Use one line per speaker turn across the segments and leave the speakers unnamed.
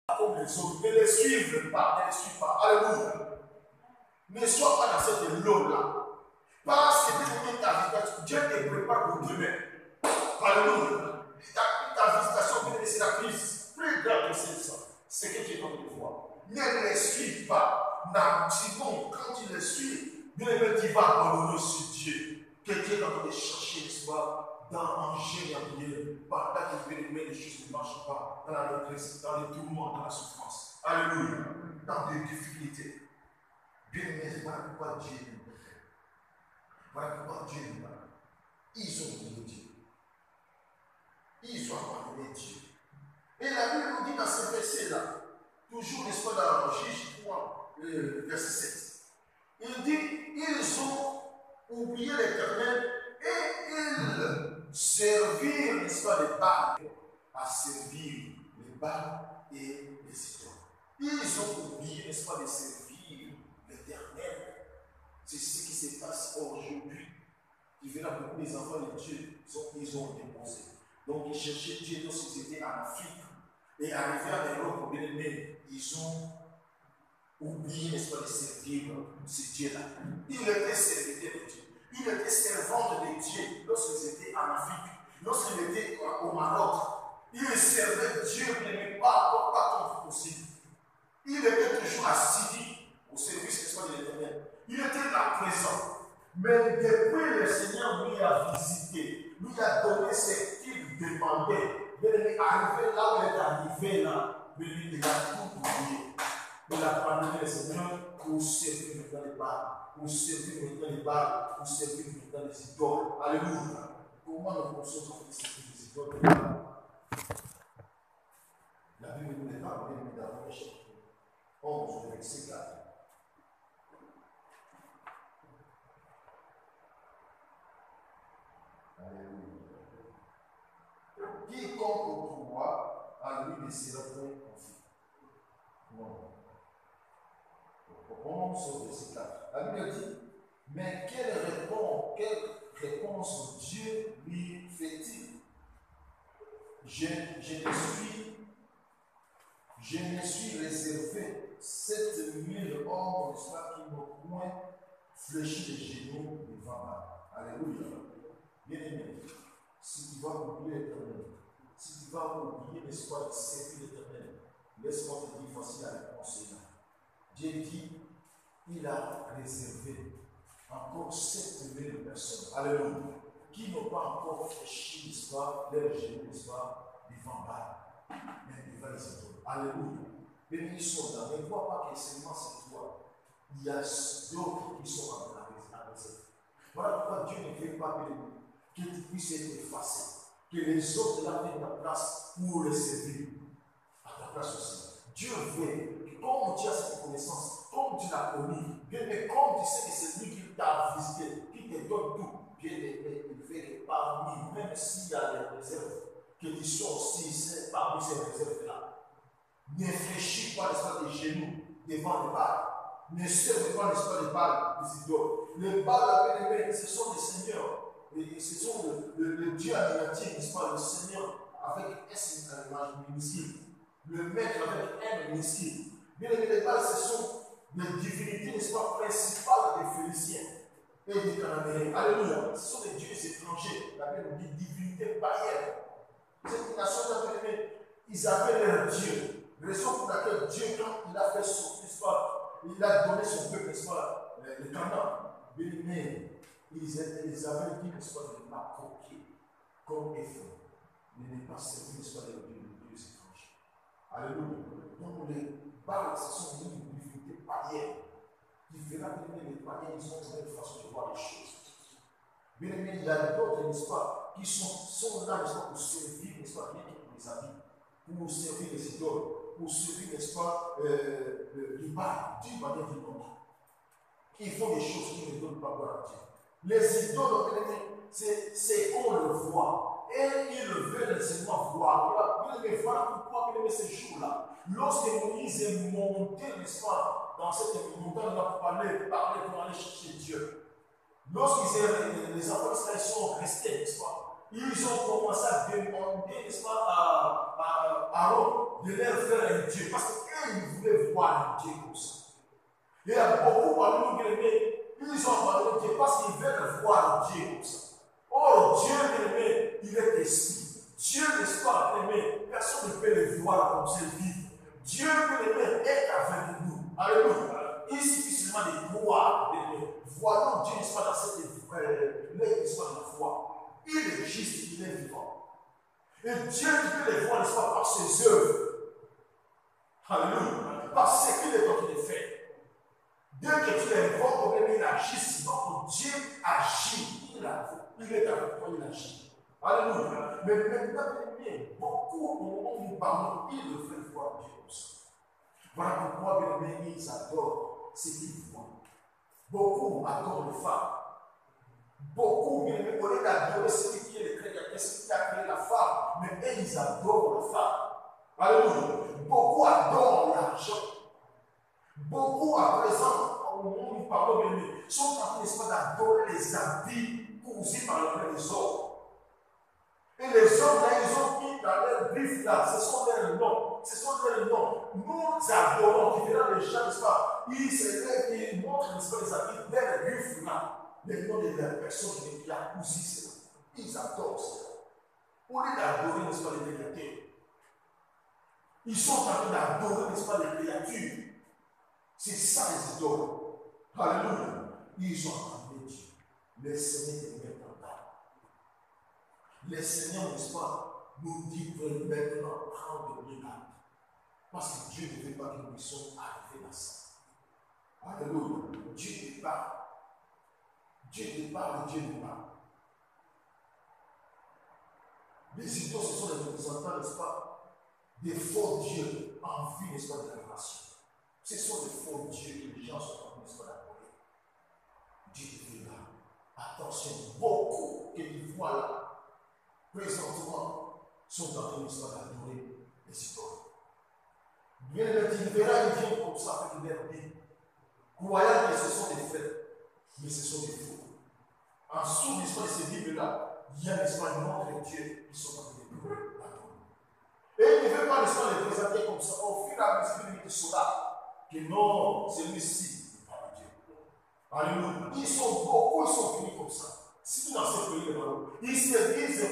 comme les autres, ne les suivent pas, ne les suivent pas. Alléluia. Ne sois pas dans cette loi-là. Parce que Dieu te prépare pour demain. Alléluia. Ta visitation, c'est la crise plus grave que ça. C'est que tu es dans le voir. Ne les suis pas. Sinon, quand tu les suis, bien aimé, tu vas abandonner sur Dieu. Que Dieu est en train de chercher, n'est-ce pas, dans un génie en Dieu. Pendant que bien aimé, les choses ne marchent pas. Dans la détresse, dans les tourments, dans la souffrance. Alléluia. Dans des difficultés. Bien aimé, voilà pourquoi Dieu nous aime. Voilà pourquoi Dieu nous aime. Ils ont oublié Dieu. Ils ont abandonné Dieu. Et la Bible nous dit dans ce verset-là, toujours, n'est-ce pas, dans Juge 3, verset 7, il dit, ils ont oublié l'Éternel et ils servirent, n'est-ce pas, les Baals, à servir les Baals et les idoles. Ils ont oublié, n'est-ce pas, de servir l'Éternel. C'est ce qui se passe aujourd'hui. Tu verras beaucoup des enfants de Dieu, ils ont déposé. Donc ils cherchaient Dieu lorsqu'ils étaient en Afrique. Et arrivés à l'Europe, bien aimé, ils ont oublié, n'est-ce pas, de servir ce Dieu-là. Ils étaient serviteurs de Dieu. Ils étaient servants de Dieu lorsqu'ils étaient en Afrique, lorsqu'ils étaient au Maroc. Ils servaient Dieu, mais pas tant possible. Ils étaient toujours assidus au service, n'est-ce pas, de l'Éternel. Il était là présent. Mais depuis le Seigneur lui a visité, lui a donné ce qu'il demandait. Mais arrivé là où il est arrivé là, il a tout oublié. Il a abandonné le Seigneur pour servir maintenant les Baals, pour servir maintenant les Baals, pour servir maintenant les idoles. Alléluia. Comment nous pensons de servir les idoles? La Bible nous déclare dans le chapitre 11, verset 4. Quiconque autrefois à lui ne sera point confié. Non. On sur verset 4. La Bible dit, mais quelle réponse Dieu lui fait-il? Je me suis réservé 7000 hommes, n'est-ce pas, qui n'ont point fléchi les genoux devant moi. Alléluia. Bien aimé, si tu vas oublier l'Éternel, si tu vas oublier, n'est-ce pas, de servir l'Éternel, laisse-moi te dire, voici la réponse là. Dieu dit, il a réservé encore 7000 personnes, alléluia, qui n'ont pas encore fléchi, n'est-ce pas, leurs genoux, n'est-ce pas, devant Baal, mais devant les idoles. Alléluia. Mais ils sont là, ne vois pas que seulement c'est toi. Il y a d'autres qui sont en la réserve. Voilà pourquoi Dieu ne veut pas que tu puisses être effacé, que les autres là viennent ta place pour les servir à ta place aussi. Dieu veut que comme tu as cette connaissance, comme tu l'as connu, bien aimé, comme tu sais que c'est lui qui t'a visité, qui te donne tout, bien aimé, il veut que parmi, même s'il y a des réserves, que tu sois aussi parmi ces réserves-là. Ne fléchis pas, n'est-ce pas, des genoux devant les Baals. Ne servez pas, n'est-ce pas, les Baals, les idoles. Les Baals, bien aimé, ce sont des seigneurs. Et ce sont le Dieu admiratif, n'est-ce pas, le Seigneur avec un image minuscule, le maître avec un minuscule. Bien aimé, les Baals, ce sont les divinités, n'est-ce pas, principales des Phéniciens et des Cananéens. Alléluia. Ce sont des dieux étrangers. La Bible dit divinités païennes. Cette nation-là, bien aimé, ils avaient leur Dieu. Raison pour laquelle Dieu, quand il a fait son, n'est-ce pas, il a donné son peuple, n'est-ce pas, le Canaan. Bien aimé, ils avaient dit, n'est-ce pas, de ne pas copier comme effort, de ne pas servir, n'est-ce pas, les dieux étrangers. Alléluia. Donc les Baals, ce sont des divinités païennes. Qui verra bien les païens, ils ont une façon de voir les choses. Bien aimé, il y a d'autres, n'est-ce pas, qui sont là, n'est-ce pas, pour servir, n'est-ce pas, rien que pour les habits, pour servir les idoles, pour servir, n'est-ce pas, les Baals, d'une manière ou d'une autre. Ils font des choses qui ne donnent pas gloire à Dieu. Les idoles, c'est qu'on le voit. Et ils veulent seulement voir. Voilà pourquoi, bien aimé, ces jours-là, lorsque Moïse est monté, n'est-ce pas, dans cette montagne, là, pour aller pour aller chercher Dieu. Lorsqu'ils les enfants d'Israël sont restés, n'est-ce pas, ils ont commencé à demander, n'est-ce pas, à Aaron de leur faire un de Dieu. Parce qu'ils voulaient voir Dieu comme ça. Il y a beaucoup parmi nous, bien-aimés, ils ont abandonné Dieu parce qu'ils veulent voir Dieu comme ça. Or, Dieu, bien-aimé, il est esprit. Dieu, n'est-ce pas, bien-aimé, personne ne peut le voir comme ça vivre. Dieu, bien-aimé, est avec nous. Alléluia. Il suffit seulement de croire, bien-aimé. Voyons Dieu, n'est-ce pas, dans cette n'est-ce pas, de la foi. Il est juste, il est vivant. Et Dieu, tu peux le voir, n'est-ce pas, par ses œuvres. Alléluia. Par ce qu'il est en train de faire. Dès que tu les vois, il agit, sinon Dieu agit. Il est avec toi, il agit. Alléluia. Mais maintenant, beaucoup, au moment où nous parlons, ils le font voir Dieu comme ça. Voilà pourquoi, bien aimés, ils adorent ce qu'ils voient. Beaucoup adorent les femmes. Beaucoup, bien aimés, au lieu d'adorer celui qui est le créateur, celui qui a créé la femme, mais eux, ils adorent la femme. Alléluia. Beaucoup adorent l'argent. Beaucoup à présent, au moment où nous parlons, bien aimés, sont en train, n'est-ce pas, d'adorer les habits cousus par les hommes. Et les hommes là, ils ont mis dans leur griffe là, ce sont leurs noms. Ce sont leurs noms. Nous adorons, qui verront les gens, n'est-ce pas, ils se lèvent, ils montrent, n'est-ce pas, les habits dans leur griffe là. Les noms de la personne qui a cousu cela. Ils adorent cela. Au lieu d'adorer, n'est-ce pas, les créateurs. Ils sont en train d'adorer, n'est-ce pas, les créatures. C'est ça les idoles. Alléluia. Ils ont appelé Dieu. Le Seigneur est maintenant. Le Seigneur, n'est-ce pas, nous dit maintenant prendre de garde. Parce que Dieu ne veut pas que nous puissions arriver à ça. Alléluia. Dieu ne parle. Dieu ne parle, Dieu ne parle. Les idoles, ce sont les représentants, n'est-ce pas, des faux dieux en vue, n'est-ce pas, de la nation. Ce sont des faux dieux que les gens sont en train, n'est-ce pas, d'adorer. Dieu est là. Attention, beaucoup que tu vois là, présentement, sont en train, n'est-ce pas, d'adorer les idoles. Bien, tu verras, ils viennent comme ça avec leur vie, croyant que ce sont des faits, mais ce sont des faux. En dessous, n'est-ce pas, de ces Bibles-là, il y a, n'est-ce pas, un autre Dieu qui sont en train de adorer. Et il ne veut pas, n'est-ce pas, les présenter comme ça. Au fur et à mesure, il te saura que non, celui-ci n'est pas Dieu. Alléluia. Ils sont beaucoup, ils sont finis comme ça. Si tu dans ce pays de Maroc, ils se disent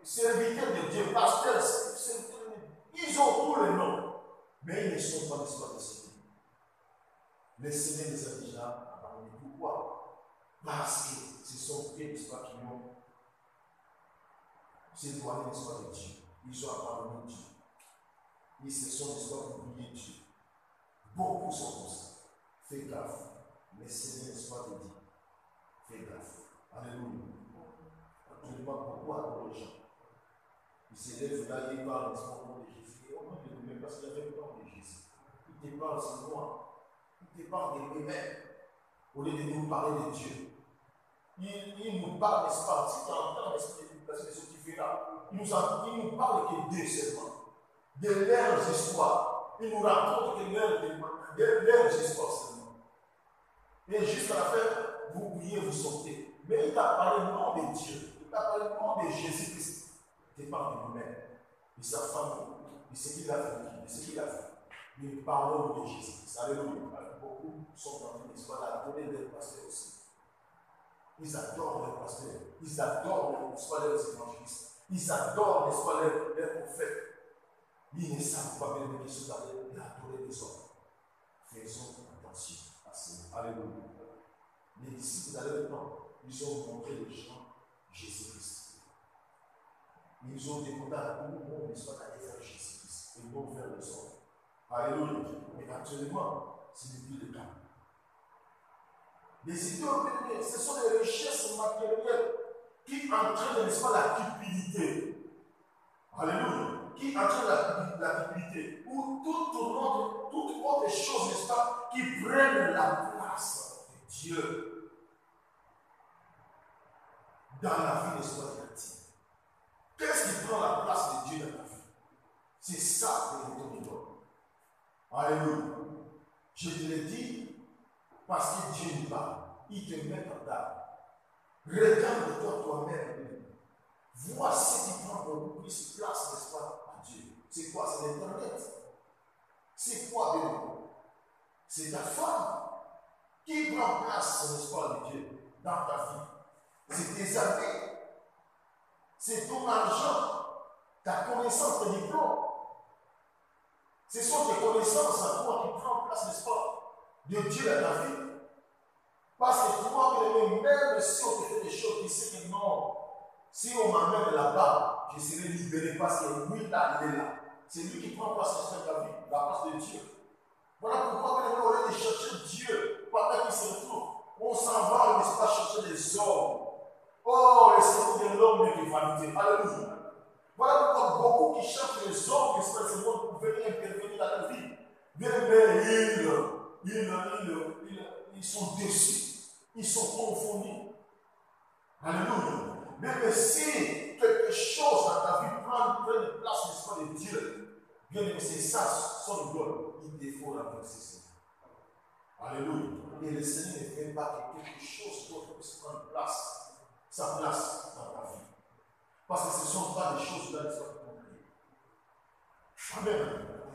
serviteurs de Dieu, pasteurs, ils ont tous les noms, mais ils ne sont pas, n'est-ce pas, des Seigneurs. Les Seigneurs les a déjà abandonnés. Pourquoi? Parce que ce sont eux, n'est-ce pas, qui ont s'éloigné, n'est-ce pas, de Dieu. Ils ont abandonné Dieu. Ils se sont, n'est-ce pas, oubliés Dieu. Beaucoup sont comme ça. Fais gaffe. Les Seigneurs, n'est-ce pas, te dit. Fais gaffe. Alléluia. Absolument beaucoup adorent les gens. Ils se lèvent là, ils parlent, n'est-ce pas, au nom de Jésus. Et au nom de lui-même, parce qu'il y avait le nom de Jésus. Ils te parlent, c'est moi. Ils te parlent de lui-même. Au lieu de nous parler de Dieu. Ils nous parlent, n'est-ce pas, si tu entends, n'est-ce pas, ce qui fait là. Ils nous parlent que Dieu seulement. De leurs histoires. Ils nous racontent que leurs histoires seulement. Et jusqu'à la fin, vous priez, vous sortez. Mais il t'a parlé le nom de Dieu. Il t'a parlé le nom de Jésus-Christ. Il te parle de lui-même, de sa famille, de ce qu'il a fait, de ce qu'il a fait. Nous parlons de Jésus-Christ. Alléluia. Beaucoup sont en train, n'est-ce pas, d'adorer leurs pasteurs aussi. Ils adorent leurs pasteurs. Ils adorent, n'est-ce pas, leurs évangélistes. Ils adorent, n'est-ce pas, leurs prophètes. Ils ne savent pas bien qu'ils sont allés adorer les hommes. Faisons attention à cela. Alléluia. Les disciples dans leur temps, ils ont montré les gens Jésus-Christ. Ils ont demandé à tout le monde, n'est-ce pas, d'aller vers Jésus-Christ et non vers les hommes. Alléluia. Mais actuellement, c'est depuis le cas. Les idoles, ce sont des richesses matérielles qui entraînent, n'est-ce pas, la cupidité. Alléluia. Qui entraîne la cupidité. Ou toute autre chose, n'est-ce pas, qui prennent la place de Dieu dans la vie, n'est-ce pas, créative. Qu'est-ce qui prend la place de Dieu dans la vie? C'est ça le retour de l'homme. Alléluia. Je te le dis parce que Dieu nous parle. Il te met en garde. Regarde-toi toi-même. Vois ce qui prend beaucoup plus place, n'est-ce pas, à Dieu. C'est quoi? C'est l'Internet. C'est quoi, bien? C'est ta femme qui prend place, n'est-ce pas, de Dieu, dans ta vie. C'est tes amis. C'est ton argent, ta connaissance, tes diplômes. Ce sont tes connaissances à toi qui prennent place, n'est-ce pas, de Dieu dans ta vie. Parce que toi, même si on te fait des choses, tu sais que non, si on m'amène là-bas, je serai libéré parce que lui, là, il est là. C'est lui qui prend place dans ta vie, la place de Dieu. Voilà pourquoi on est de chercher Dieu pendant qu'il se retrouve. On s'en va, n'est-ce pas, chercher des hommes. Oh, le cerveau de l'homme n'est que vanité. Alléluia. Voilà pourquoi beaucoup qui cherchent les hommes, n'est-ce pas, ce monde pour venir intervenir dans leur vie. Bien, ils sont déçus. Ils sont confondus. Alléluia. Mais si quelque chose dans ta vie prend une place, n'est-ce pas, de Dieu, bien aimé, c'est ça, son idole. Il te faut la verser. Alléluia. Et le Seigneur ne fait pas que quelque chose d'autre puisse prendre place, sa place dans ta vie. Parce que ce ne sont pas des choses là qui sont créées. Amen.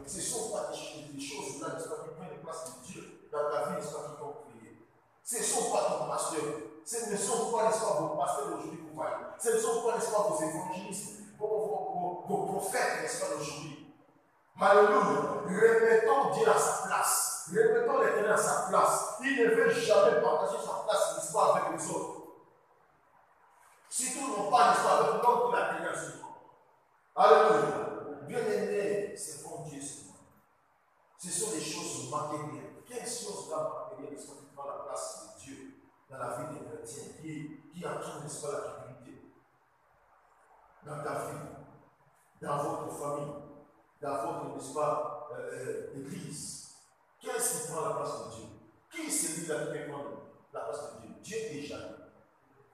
Ce ne sont pas des choses là qui prennent place de Dieu dans ta vie, n'est-ce pas, qui t'ont créé. Ce ne sont pas ton pasteur. Ce ne sont pas, n'est-ce pas, vos pasteurs d'aujourd'hui pour parler. Ce ne sont pas, n'est-ce pas, vos évangélistes, vos prophètes, n'est-ce pas, d'aujourd'hui. Alléluia. Remettons Dieu à sa place. Remettons l'Éternel à sa place. Il ne veut jamais partager sa place, n'est-ce pas, avec les autres. Si tout n'ont pas, n'est-ce pas, avec l'homme qui l'a créé sur nous. Alléluia. Bien-aimé, c'est bon Dieu, Seigneur. Ce sont des choses matérielles. Quelles choses là matérielles, n'est-ce pas, qui prennent la place de Dieu dans la vie des chrétiens, qui entourent, n'est-ce pas, la divinité dans ta vie, dans votre famille, dans votre, n'est-ce pas, église. Qu'est-ce qui prend la place de Dieu? Qui est celui-là qui peut prendre la place de Dieu? Dieu est jamais.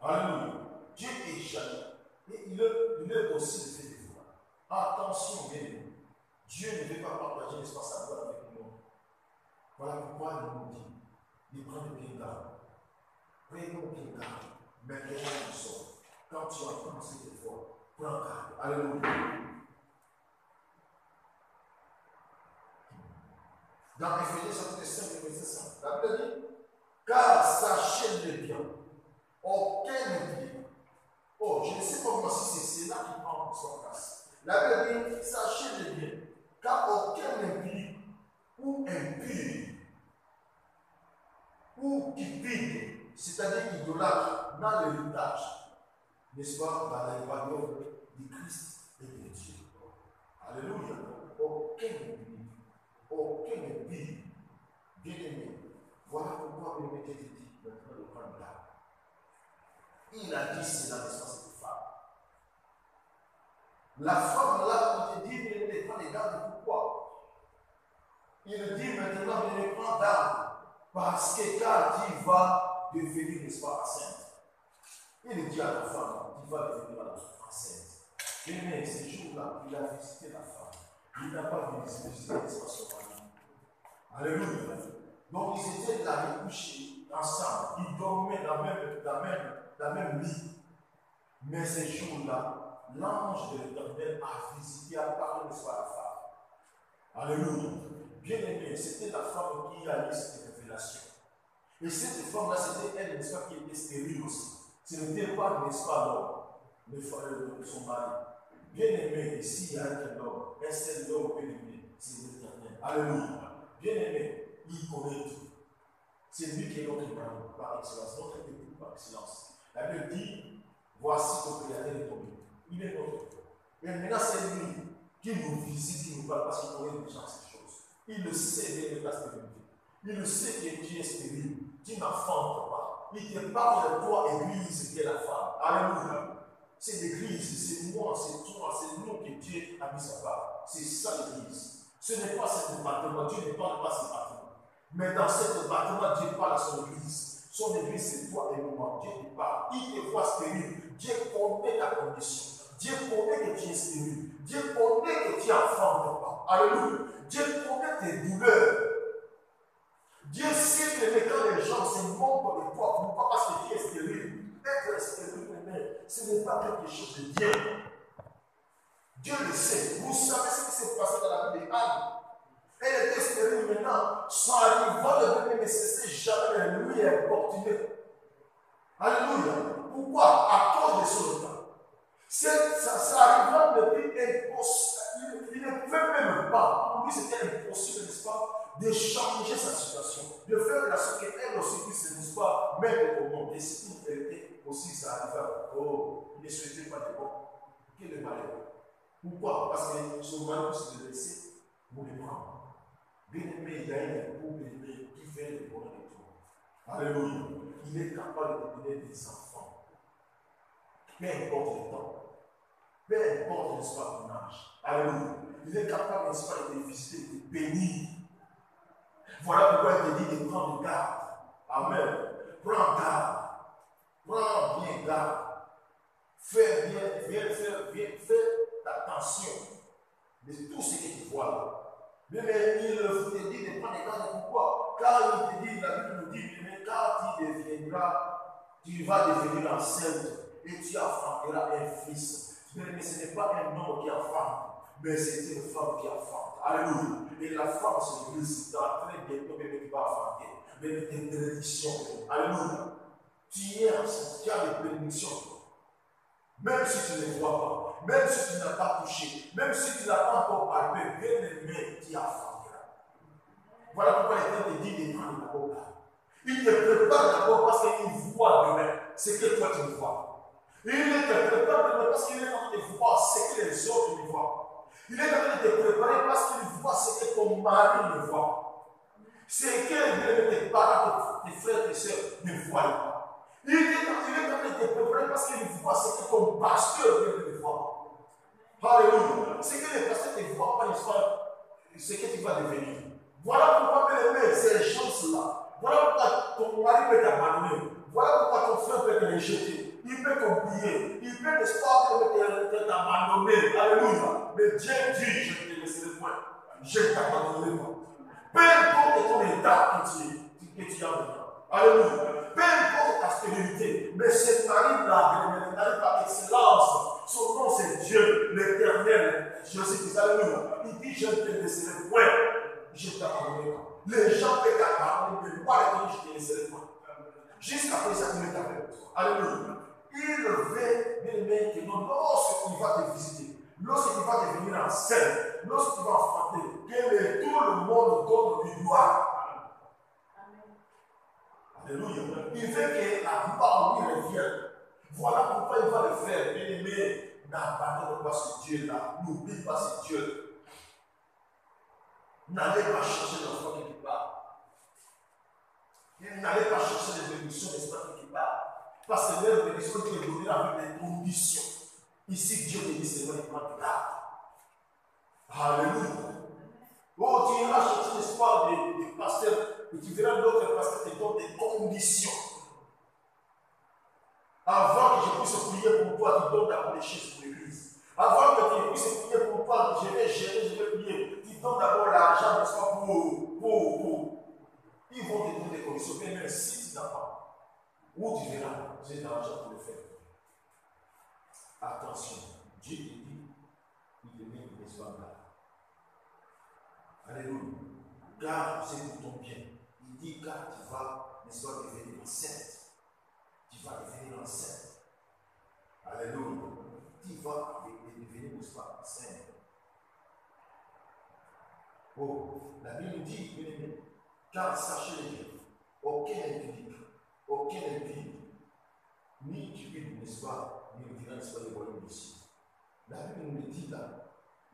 Alléluia. Dieu est jamais. Et il est aussi le fait de voir. Attention, bien aimé. Dieu ne veut pas partager, n'est-ce pas, sa gloire avec nous. Voilà pourquoi il nous dit de prendre bien garde. Prenons bien garde. Maintenant, nous sommes. Quand tu entends cet effort, prends garde. Alléluia. Dans Éphésiens chapitre 5, verset 5, la Bible dit, car sachez-le bien, aucun impie. Oh, je ne sais pas moi si c'est là qui prend son place. La Bible dit, sachez-le bien, car aucun impie ou impur ou cupide, c'est-à-dire idolâtre, n'a l'héritage, n'est-ce pas, dans la royaume du Christ et de Dieu. Alléluia. Aucun impie, aucun impie, bien-aimé. Voilà pourquoi le métier dit maintenant de prendre garde. Il a dit cela, n'est-ce pas, cette femme. La femme là, il te dit, il ne prend garde. Pourquoi? Il dit maintenant, il ne prend garde. Parce que quand tu vas devenir, n'est-ce pas, enceinte, il dit à la femme, tu vas devenir enceinte. Mais ce jour-là, il a visité la femme. Il n'a pas visité, n'est-ce pas, son mari. Alléluia. Donc ils étaient là, ils couchaient ensemble. Ils dormaient dans la même lit. Mais ce jour-là, l'ange de l'Éternel a visité, a parlé, n'est-ce pas, à la femme. Alléluia. Bien aimé, c'était la femme qui a eu cette révélation. Et cette femme-là, c'était elle, n'est-ce pas, qui était stérile aussi. Ce n'était pas, n'est-ce pas, l'homme, son mari. Bien aimé, ici, il y a un homme, un seul homme bien aimé, c'est l'Éternel. Alléluia. Bien aimé, il connaît tout. C'est lui qui est notre mari par excellence, notre époux par excellence. La Bible dit, voici le Créateur est tombé. Il est notre. Et maintenant, c'est lui qui nous visite, qui nous parle, parce qu'il connaît déjà ces choses. Il le sait bien de la stérilité. Il le sait que tu es stérile. Tu n'enfantes pas. Il te parle de toi, Église, qui est la femme. Alléluia. C'est l'Église, c'est moi, c'est toi, c'est nous que Dieu a mis sa part. C'est ça l'Église. Ce n'est pas cet bâtiment. Dieu ne parle pas ce bâtiment. Mais dans cet bâtiment, Dieu parle à son Église. Son Église, c'est toi et moi. Dieu te parle. Il te voit stérile. Dieu connaît ta condition. Dieu connaît que tu es stérile. Dieu connaît que tu n'enfantes pas. Alléluia. Dieu connaît tes douleurs. Dieu sait que quand les gens se moquent de toi, non pas parce que tu es stérile. Être stérile, ce n'est pas quelque chose de bien. Dieu le sait. Vous savez ce qui s'est passé dans la vie d'Anne. Elle était stérile maintenant. Son arrivant de bébé ne cessait jamais de lui importuner. Alléluia. Pourquoi? À cause de son état. Ça arrivant depuis impossible. Il ne pouvait même pas. Pour lui, c'était impossible, n'est-ce pas, de changer sa situation. De faire la chose qu'elle aussi puisse, n'est-ce pas, mettre au monde. Et si elle était aussi, ça arrivait. Oh, il ne souhaitait pas de bon. Quel est le malheur? Pourquoi? Parce que son mari se le laissait pour le prendre. Bien-aimé, il y a un époux bien-aimé qui fait le bonheur de tout. Alléluia. Il est capable de donner des enfants. Peu importe le temps. Peu importe, n'est-ce pas, ton âge. Alléluia. Il est capable, n'est-ce pas, de te visiter, de te bénir. Voilà pourquoi il te dit de prendre garde. Amen. Prends garde. Prends bien garde. Fais attention de tout ce que tu vois là. Mais il te dit de prendre garde. Pourquoi? Car il te dit, la Bible nous dit, mais quand tu deviendras, tu vas devenir enceinte et tu enfanteras un fils. Mais ce n'est pas un homme qui enfante, mais c'est une femme qui enfante. Alléluia. Et la femme, c'est l'église. Très bientôt, même tu vas enfanter. Mais des bénédictions. Alléluia. Tu as des bénédictions. Même si tu ne les vois pas, même si tu n'as pas touché, même si tu n'as pas encore palpé, bien aimé, tu enfanteras. Voilà pourquoi l'Éternel te dit de prendre d'abord garde. Il te prépare d'abord parce qu'il voit demain ce que toi tu ne vois. Il te prépare demain parce qu'il est en train de voir ce que les autres ne voient. Il est en train de te préparer parce qu'il voit ce que ton mari ne voit. Ce que tes parents, tes frères et sœurs ne voient pas. Il est en train de te préparer parce qu'il voit ce que ton pasteur ne voit pas. Alléluia. Ce que les pasteurs ne voient pas, ce que tu vas devenir. Voilà pourquoi, bien aimé, ces chances-là. Voilà pourquoi ton mari peut t'abandonner. Voilà pourquoi ton frère peut te rejeter. Il peut t'oublier. Il peut, n'est-ce pas, t'abandonner. Alléluia. Mais Dieu dit, je ne te laisserai point. Je ne t'abandonnerai pas. Peu importe ton état que tu as maintenant. Alléluia. Peu importe ta stérilité. Mais ce mari-là, le mari par excellence, son nom c'est Dieu, l'éternel. Jésus-Christ. Alléluia. Il dit, je ne te laisserai point. Je ne t'abandonnerai pas. Les gens peuvent t'abandonner, mais moi, je ne te laisserai point. Jusqu'à présent, il est avec toi. Alléluia. Il veut, bien aimé, que lorsqu'il va te visiter, lorsqu'il va devenir enceinte, lorsqu'il va enfanter, que tout le monde donne lui gloire. Alléluia. Il veut que la gloire lui revienne. Voilà pourquoi il va le faire. Bien aimé, n'abandonne pas ce Dieu-là. N'oublie pas ce Dieu. N'allez pas chercher l'enfant quelque part. N'allez pas chercher les bénédictions d'espace quelque part. Parce que les bénédictions qui est donné avec des conditions. Ici, Dieu te dit c'est vrai, il prend de garde. Alléluia. Oh, tu iras chercher l'espoir des pasteurs et tu verras d'autres pasteurs qui te donnent des conditions. Avant que je puisse prier pour toi, tu donnes d'abord les chaises pour l'église. Avant que tu puisses prier pour toi, je vais gérer, je vais prier. Tu donnes d'abord l'argent, n'est-ce pas, pour. Ils vont te donner des conditions. Mais même si tu n'as pas, où tu verras, j'ai de l'argent pour le faire. Attention, Dieu te dit, il te met une espoir là. Alléluia. Garde, c'est pour ton bien. Il dit, car tu vas, n'est-ce pas, devenir enceinte. Tu vas devenir enceinte. Alléluia. Tu vas devenir, n'est-ce pas, enceinte. Oh, la Bible dit, bien aimé, car sachez-le bien, aucun impie, ni cupide, n'est-ce pas, ni le tyran, n'est-ce pas, les royaumes d'ici. La Bible nous le dit là,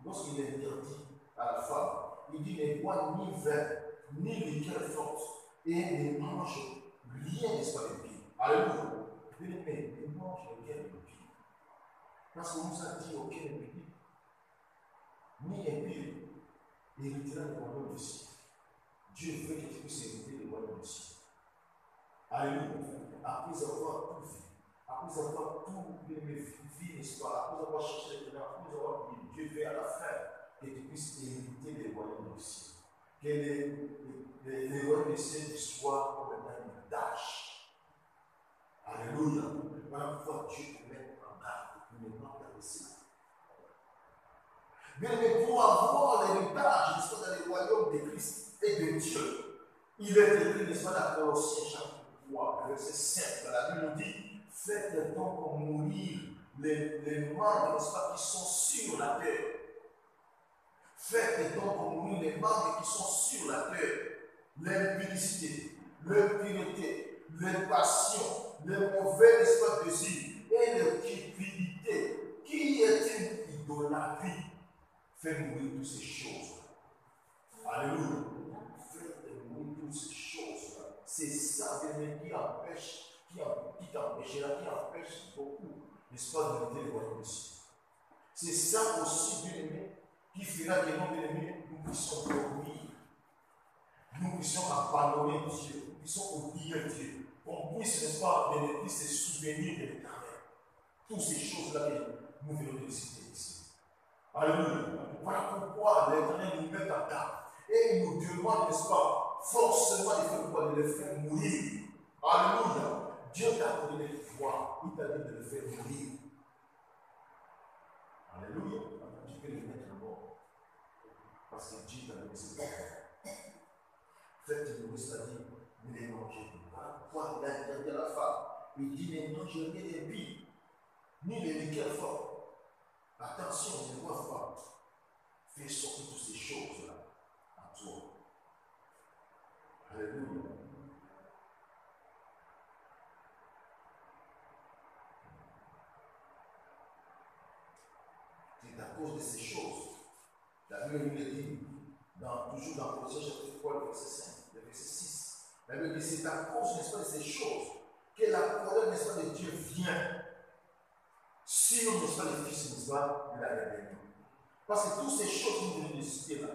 lorsqu'il est interdit à la femme, il dit ne bois ni vin, ni liqueur forte, et ne mange rien, n'est-ce pas, de pied. Alléluia. Bien aimé, ne mange rien de pied. Parce qu'on nous a dit aucun impie, ni impie, héritera le royaume d'ici. Dieu veut que tu puisses hériter le royaume d'ici. Alléluia. Après avoir tout fait, après avoir tout vie, n'est-ce pas, après avoir cherché les ténèbres, après avoir prié, Dieu veut à la fin que tu puisses hériter le royaume d'ici. Que les royaumes d'ici soient comme un héritage. Alléluia. Voilà pourquoi Dieu te met en garde. Ne pas te laisser. Bien aimé, pour avoir l'héritage, n'est-ce pas, dans le royaume de Christ et de Dieu, il est écrit, n'est-ce pas, dans Colossiens chapitre 3, verset 5, dans la Bible nous dit, faites donc mourir les membres, n'est-ce pas, qui sont sur la terre. Faites donc mourir les membres qui sont sur la terre. L'impudicité, l'impureté, les passions, les mauvais, n'est-ce pas, désirs et les cupidités, qui est une idolâtrie. Faites mourir toutes ces choses. Alléluia. Faites mourir toutes ces choses-là. C'est ça, bien qui empêche, qui empêche beaucoup, n'est-ce pas, de lutter le royaume des cieux. C'est ça aussi, bien aimé, qui fera que nous, bien aimés, nous puissions dormir. Nous puissions abandonner Dieu. Nous puissions oublier Dieu. On puisse, n'est-ce pas, bien aimé, se souvenir de l'éternel. Toutes ces choses-là que nous venons de citer ici. Alléluia. Voilà pourquoi l'Éternel nous met en garde. Et il nous demande, n'est-ce pas, forcément de faire quoi? De les faire mourir. Alléluia. Dieu t'a donné le pouvoir. Il t'a dit de les faire mourir. Alléluia. Tu peux les mettre mort. Parce que Dieu t'a donné ce pouvoir. Faites mourir, c'est-à-dire, ne les mangez pas. Pourquoi il a interdit à la femme? Il dit, ne mangez ni les billes, ni les liqueurs forts. Attention, ne doivent pas. Fais sortir toutes ces choses-là à toi. Alléluia. C'est à cause de ces choses. La Bible nous le dit, toujours dans Colossiens chapitre 3, le verset 5, le verset 6. La Bible dit, c'est à cause, n'est-ce pas, de ces choses que la colère, n'est-ce pas, de Dieu vient sur, n'est-ce pas, les fils, n'est-ce pas, de la rébellion. Parce que toutes ces choses que nous venons de citer là,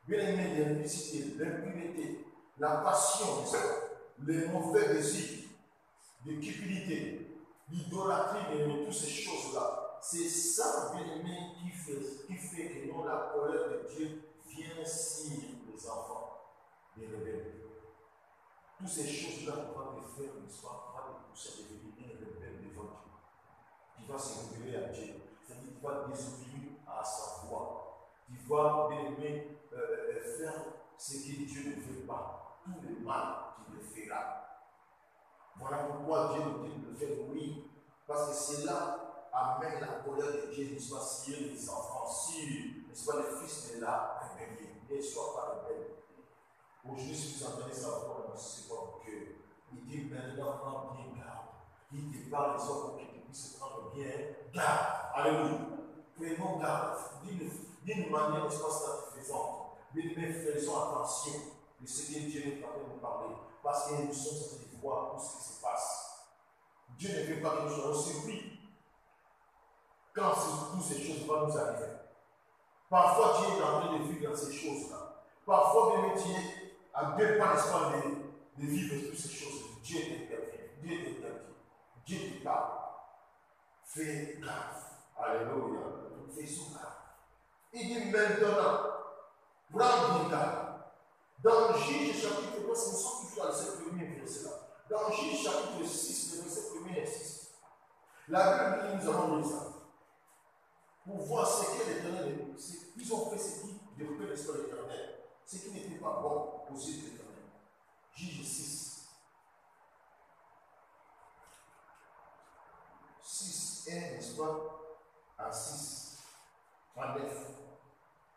bien aimé, l'impudicité, l'impunité, la passion, n'est-ce pas, les mauvais désirs, de cupidité, l'idolâtrie, et toutes ces choses-là, c'est ça, bien aimé, qui fait que non, la colère de Dieu vient sur les enfants, les rebelles. Toutes ces choses-là vont te faire, n'est-ce pas, vont te pousser à devenir un rebelle devant Dieu. Tu vas se révéler à Dieu. C'est-à-dire que tu vas désobéir à sa voix. Tu vas, bien aimé, faire ce que Dieu ne veut pas. Tout le mal, tu le feras. Voilà pourquoi Dieu nous dit de le faire mourir. Parce que cela amène la colère de Dieu, n'est-ce pas, sur les enfants, sur, n'est-ce pas, les fils de la rébellion. Ne sois pas rebelle. Aujourd'hui, si vous entendez sa voix, c'est votre cœur. Il dit maintenant, prends bien garde. Il te parle des hommes pour que tu puisses prendre bien garde. Alléluia. Prenons garde. D'une manière, n'est-ce pas, satisfaisante. Mais faisons attention de ce que Dieu est en train de nous parler. Parce que nous sommes en train de voir tout ce qui se passe. Dieu ne veut pas que nous soyons surpris quand toutes ces choses vont nous arriver. Parfois, Dieu est en train de vivre dans ces choses-là. Parfois, bien Dieu a deux pas, n'est-ce pas, de vivre toutes ces choses. Dieu t'intervient. Dieu t'interdit. Dieu te parle. Fais gaffe. Alléluia. Faisons gaffe. Il dit maintenant, prends bien garde. Dans Juge chapitre 1, nous sommes toujours dans ce premier verset-là. Dans Juge chapitre 6, le verset 1er et 6, la Bible dit, nous allons lire ça. Pour voir ce qu'est l'Éternel. Ils ont fait ce qui développait l'esprit de l'Éternel. Ce qui n'était pas bon aux yeux de l'Éternel. Juge 6. 6, 1, n'est-ce pas, à 6, à 9.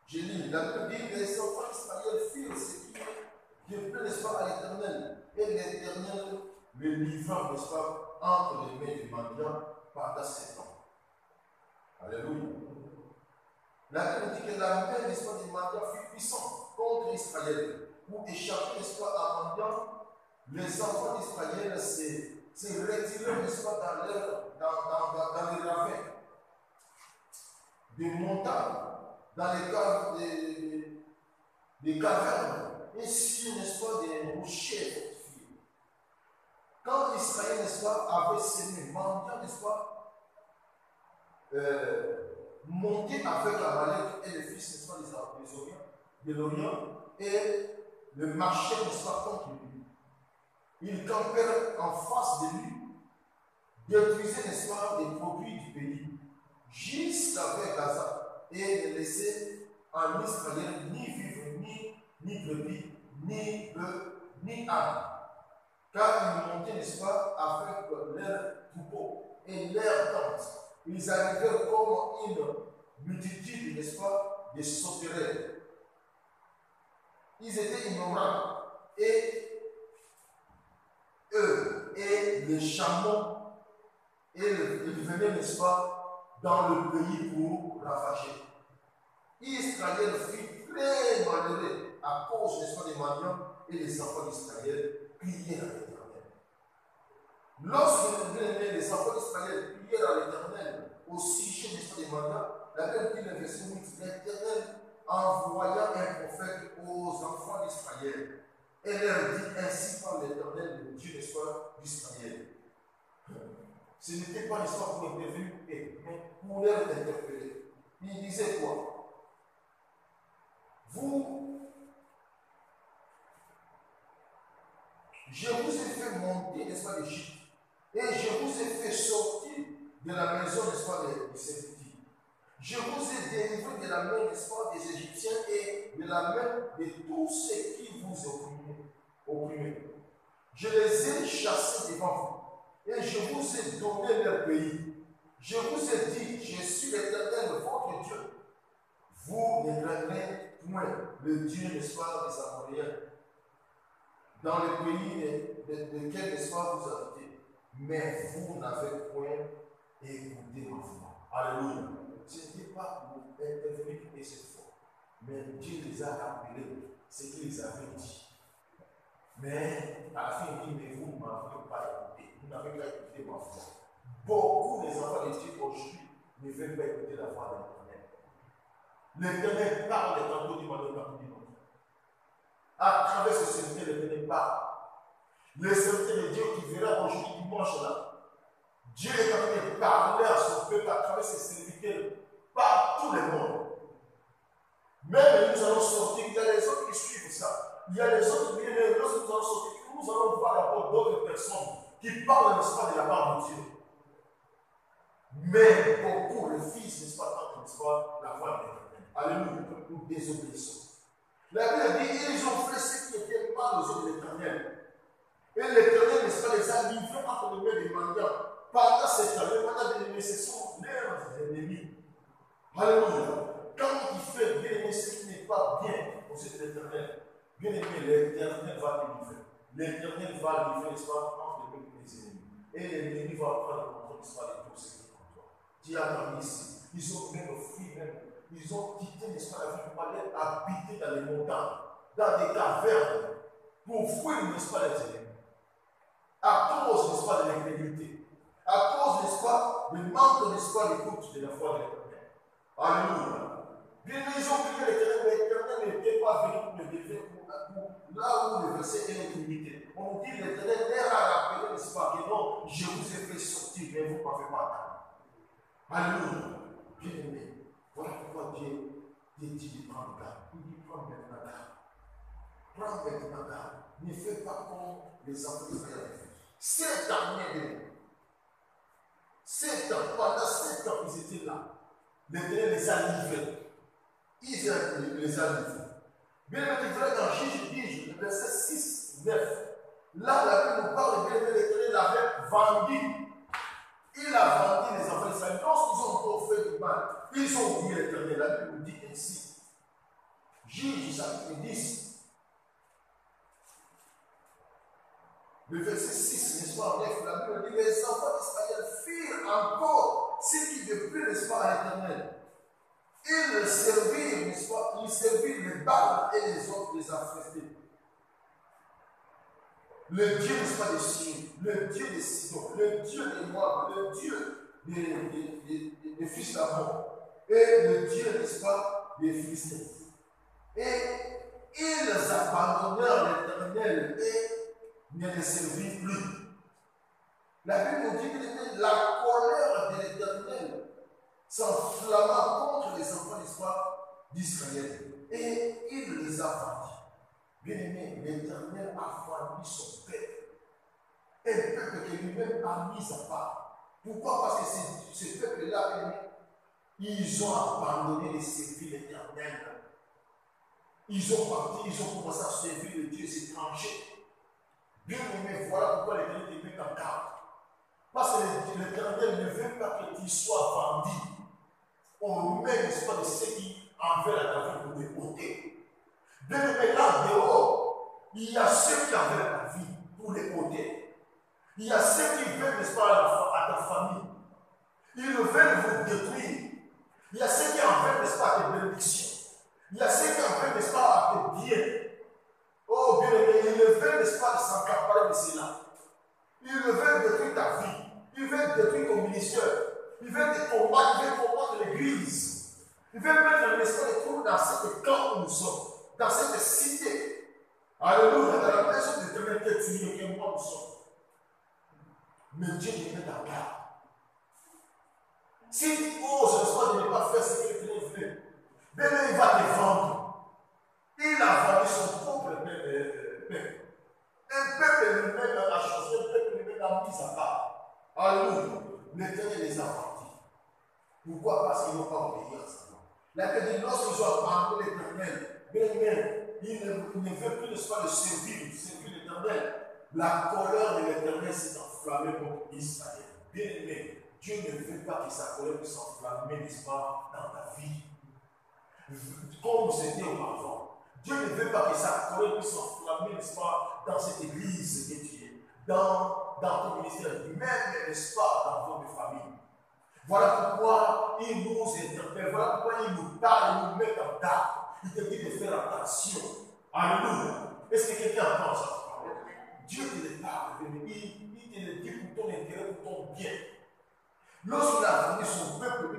Je lis, la Bible dit, les enfants d'Israël firent ce qui déplaît, n'est-ce pas, à l'Éternel. Et l'Éternel le livra, n'est-ce pas, entre les mains du mendiant pendant 7 ans. Alléluia. La Bible dit que la main, n'est-ce pas, des mendiants fut puissante contre Israël. Pour échapper, n'est-ce pas, à mendiant, les enfants d'Israël se retiraient, n'est-ce pas, dans les ravins, des montagnes, dans les caves, des cavernes, et sur, n'est-ce pas, des rochers fortifiés. Quand Israël, n'est-ce pas, avait semé, mendiant, n'est-ce pas, monté avec Amalek et les fils, n'est-ce pas, de l'Orient, et le marché, n'est-ce pas, contre lui. Ils campèrent en face de lui, détruisaient, n'est-ce pas, les produits du pays, jusqu'avec Gaza. et ne laisser en Israël ni vivre, ni brebis, ni bœufs, ni ânes. Car ils montaient, n'est-ce pas, avec leurs troupeaux et leurs tentes. Ils arrivaient comme une multitude, n'est-ce pas, de sauterelles. Ils étaient ignorants. Et eux et les chameaux, ils venaient, n'est-ce pas, dans le pays pour ravager. Israël fut très malheureux à cause, n'est-ce pas, des Madians, et les enfants d'Israël priaient à l'Éternel. Lorsque les enfants d'Israël priaient à l'Éternel au sujet, n'est-ce pas, des Madians, la Bible dit, le verset 8, l'Éternel envoya un prophète aux enfants d'Israël et leur dit ainsi par l'Éternel, le Dieu, n'est-ce pas, d'Israël. Ce n'était pas l'histoire pour intervenir, mais pour leur interpeller. Il disait quoi? Je vous ai fait monter, n'est-ce pas, d'Égypte, et je vous ai fait sortir de la maison, n'est-ce pas, des serviteurs. Je vous ai délivré de la main, n'est-ce pas, des Égyptiens et de la main de tous ceux qui vous opprimaient. Je les ai chassés devant vous, et je vous ai donné leur pays. Je vous ai dit, je suis l'Éternel, votre Dieu. Vous ne craindrez point le Dieu, n'est-ce pas, des Amoréens, dans le pays de quel, n'est-ce pas, vous habitez. Mais vous n'avez point écouté ma voix. Alléluia. Ce n'était pas pour intervenir et cette fois, mais Dieu les a rappelés ce qu'ils avaient dit. Mais à la fin, il dit, mais vous ne m'avez pas écouté. Vous n'avez pas écouté ma voix. Beaucoup des enfants de Dieu aujourd'hui ne veulent pas écouter la voix de l'Éternel. L'Éternel parle tantôt du malheur, tantôt du monde. À travers ce serviteur, l'Éternel parle. Le serviteur de Dieu qui verra aujourd'hui dimanche là, Dieu est en train de parler à son peuple à travers ses serviteurs par tout le monde. Même nous allons sortir, il y a les autres qui suivent ça. Il y a les autres, mais lorsque nous allons sortir, nous allons voir d'abord d'autres personnes qui parlent, n'est-ce pas, de la part de Dieu. Mais beaucoup refusent, n'est-ce pas, n'est-ce pas, la voix de l'Éternel. Alléluia, nous désobéissons. La Bible dit, ils ont fait ce qui était mal aux yeux de l'Éternel. Et l'Éternel, n'est-ce pas, les a livrés entre les mains des mendiants. Pendant cette année, pendant des années, ce sont leurs ennemis. Alléluia. Quand il fait bien aimer ce qui n'est pas bien aux yeux de l'Éternel, bien aimé, l'Éternel va te livrer. L'Éternel va livrer, n'est-ce pas, entre les mains des ennemis. Et l'ennemi va prendre le contrôle, n'est-ce pas, de tout ce qui est contre toi. Dieu a parlé ici. Ils ont même fui, même. Ils ont quitté, n'est-ce pas, la vie pour aller habiter dans les montagnes, dans des cavernes, pour fuir, n'est-ce pas, les ennemis. À cause, n'est-ce pas, de l'intégrité. À cause, n'est-ce pas, du manque, n'est-ce pas, d'écoute de la foi de l'Éternel. Alléluia. Bien, ils ont prié l'Éternel, mais l'Éternel n'était pas venu pour le défaire, là où le verset est limité. On nous dit, l'Éternel leur a rappelé, n'est-ce pas, que non, je vous ai fait sortir, mais vous ne m'avez pas attendre. Alléluia. Bien aimé, voilà pourquoi Dieu dit de prendre garde. Il dit, prends maintenant garde. Prends maintenant garde. Ne fais pas comme les enfants d'Israël. 7 ans, bien 7 ans, pendant 7 ans, ils étaient là. L'Éternel les a livrés. Ils les a livrés. Bien livrés dans Juge, le verset 6, 9. Là, la Bible nous parle, bien l'Éternel avait vendu. Il a vendu les enfants d'Israël. Lorsqu'ils ont encore fait du mal, ils ont oublié l'Éternel. La Bible nous dit ainsi. Juge, chapitre 10. Le verset 6, n'est-ce pas, 9, la Bible dit, les enfants d'Israël firent encore ce qui depuis, n'est-ce pas, à l'Éternel. Ils servirent, n'est-ce pas, ils servirent les Baals et les autres les affrestés. Le Dieu, n'est-ce pas, de Sion, le Dieu de Sidon, le Dieu de Moab, le Dieu des fils d'Amon, et le Dieu, n'est-ce pas, des Philistins. Et ils abandonnèrent l'Éternel et ne les servit plus. La Bible nous dit que la colère de l'Éternel s'enflamma contre les enfants d'Israël. Et il les a vendus. Bien aimé, l'Éternel a vendu son peuple. Un peuple que lui-même a mis à part. Pourquoi? Parce que ce peuple-là, Ils ont abandonné les services éternels. Ils ont parti, ils ont commencé à servir les dieux étrangers. Bien aimé, voilà pourquoi l'Éternel te met en garde. Parce que l'Éternel ne veut pas que tu sois vendu. On met l'histoire de ceux qui en veulent à ta vie pour des côtés. Bien aimé, là dehors, il y a ceux qui en veulent à ta vie pour les côtés. Il y a ceux qui veulent, n'est-ce pas, à ta famille. Ils veulent vous détruire. Il y a ceux qui en veulent, n'est-ce pas, à tes bénédictions. Il y a ceux qui en veulent, n'est-ce pas, à tes biens. Oh, bien aimé, ils veulent, n'est-ce pas, s'encaparer de cela. Ils veulent détruire ta vie. Ils veulent détruire ton ministère. Ils veulent te combattre, ils veulent combattre l'église. Ils veulent mettre l'esprit de tout dans cette camp où nous sommes, dans cette cité. Alléluia, dans la maison de l'Éternel que tu es, que moi nous sommes. Mais Dieu te met en garde. Si tu oses, n'est-ce pas, de ne pas faire ce que l'Éternel veut, bien il va te vendre. Il a vendu son propre peuple. Un peuple lui-même a choisi, un peuple lui-même a mis à part. Alléluia. L'Éternel les a partis. Pourquoi? Parce qu'ils n'ont pas obéi à ça. La Bible dit, lorsqu'ils ont abandonné l'Éternel, ils ne veulent plus, n'est-ce pas, le servir l'Éternel. La colère de l'Éternel s'est enflammée contre Israël. Bien aimé, Dieu ne veut pas que sa colère puisse s'enflammer, n'est-ce pas, dans ta vie. Comme c'était auparavant. Dieu ne veut pas que sa colère puisse s'enflammer, n'est-ce pas, dans cette église que tu es, dans ton ministère, même, n'est-ce pas, dans votre famille. Voilà pourquoi il nous interpelle, voilà pourquoi il nous parle, il nous met en garde. Il te dit de faire attention. Alléluia. Est-ce que quelqu'un entend ça? Dieu te le parle, il te le dit pour ton intérêt, pour ton bien. Lorsqu'il a vendu son peuple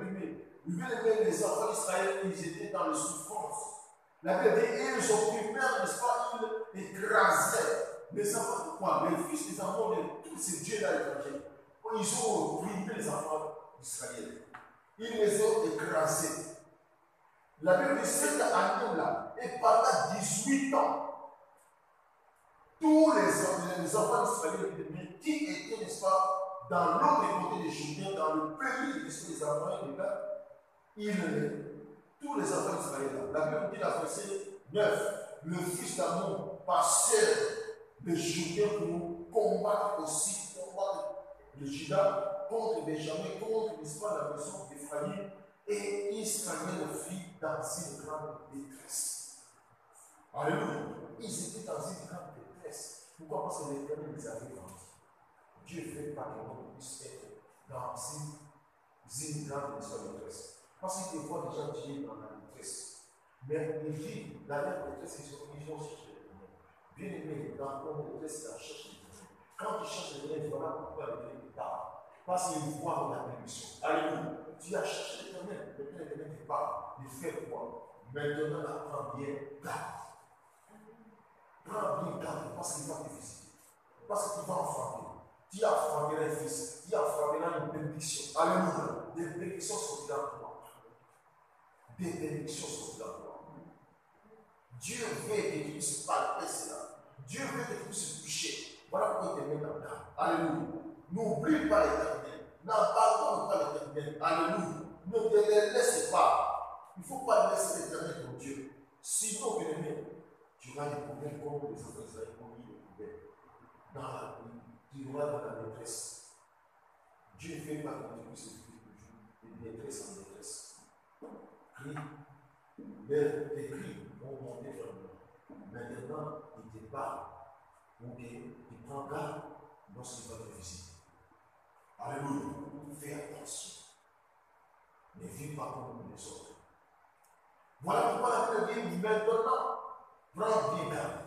bien-aimé, les enfants d'Israël, ils étaient dans les souffrances. La Bible dit, ils ont pris peur, n'est-ce pas, ils écrasaient les enfants de quoi? Les fils des enfants de tous ces dieux-là étrangers. Ils ont opprimé les enfants d'Israël. Ils les ont écrasés. La Bible dit, cette année-là, et pendant 18 ans, tous les enfants d'Israël qui étaient, n'est-ce pas, dans l'autre côté des Jourdain, dans le pays des enfants d'Israël, tous les enfants d'Israël, la Bible dit la verset 9, le fils d'Amon passèrent de Jourdain pour combattre aussi, combattre le Juda contre Benjamin, contre, n'est-ce pas, la maison d'Ephraïm, et Israël fit dans une grande détresse. Alléluia. Ils étaient dans une grande détresse. Pourquoi? Parce que l'Éternel les avait vendus. Dieu ne fait pas que l'homme puisse être dans une grande détresse. Parce qu'il te voit déjà Dieu dans la détresse. Mais les filles, dans la détresse, ils vont chercher l'Éternel. Bien aimé, dans ton détresse, ils cherchent l'Éternel. Quand tu cherches l'Éternel, voilà pourquoi l'Éternel te parle. Parce qu'il voit dans la bénédiction. Alléluia. Tu as cherché l'Éternel. L'Éternel te parle. Il fait quoi? Maintenant, prends bien garde. Prends bien garde parce qu'il va te visiter. Parce qu'il va enflammer. Tu as enflammé un fils. Tu as enflammé une bénédiction. Alléluia. Des bénédictions sont dans toi. Des bénédictions sont dans toi. Dieu veut que tu puisses palper cela. Dieu veut que tu puisses toucher. Voilà pourquoi il te met dans le cadre. Alléluia. N'oublie pas l'Éternel. N'abandonne pas l'Éternel. Alléluia. Ne te les laisse pas. Il ne faut pas laisser l'Éternel ton Dieu. Sinon, bien aimé, tu auras des problèmes comme les enfants d'Israël ont eu des problèmes. Tu auras dans la détresse. Dieu ne fait pas que tu puisses vivre de détresse en détresse. Crie. Tes cris vont monter vers nous. Maintenant, il te parle. Ou bien, il prend garde lorsqu'il va te visiter. Alléluia. Fais attention. Ne vis pas comme les autres. Voilà pourquoi la Bible dit maintenant, prends bien garde.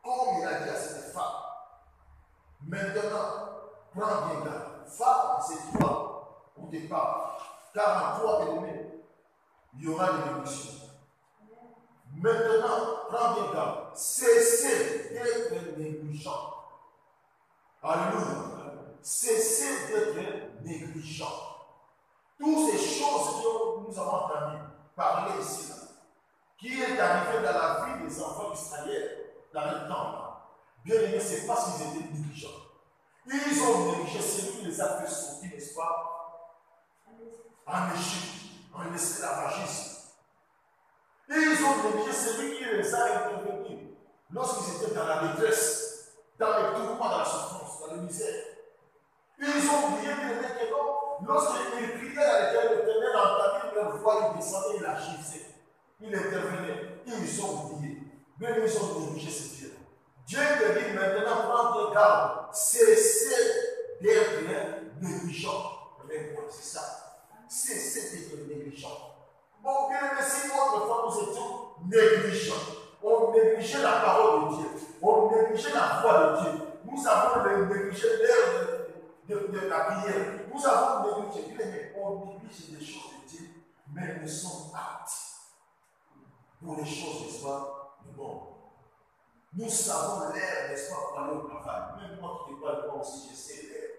Comme il a dit à cette femme, maintenant, prends bien garde. Femme, c'est toi ou tes parents. Car en toi, bien-aimé, il y aura des bénédictions. Maintenant, prends bien garde. Cessez d'être négligent. Alléluia. Cessez d'être négligent. Toutes ces choses que nous avons entendues parler ici, là, qui est arrivé dans la vie des enfants d'Israël dans le temps, bien aimé, c'est parce qu'ils étaient négligents. Ils ont négligé celui qui les a fait sortir, n'est-ce pas, en Égypte. en esclavagisme. Et ils ont négligé celui qui les a intervenus lorsqu'ils étaient dans la détresse, dans les tourments, dans la souffrance, dans la misère. Et ils ont oublié que non, lorsqu'ils priaient à l'Éternel, entendait leur voix, ils descendaient, ils agissaient, ils intervenaient. Ils ont oublié. Mais ils ont négligé ce Dieu. Dieu te dit maintenant, prends garde, cessez d'être négligent. C'est ça. Cessez d'être négligent. Bon, bien aimé, si autrefois nous étions négligents, on négligeait la parole de Dieu, on négligeait la voix de Dieu, nous avons négligé l'heure de la prière, nous avons négligé, bien aimé, on néglige les choses de Dieu, mais nous sommes aptes pour les choses, n'est-ce pas, du monde. Nous savons l'air, n'est-ce pas, pour aller au travail. Même moi qui ne parle pas aussi, je sais l'air.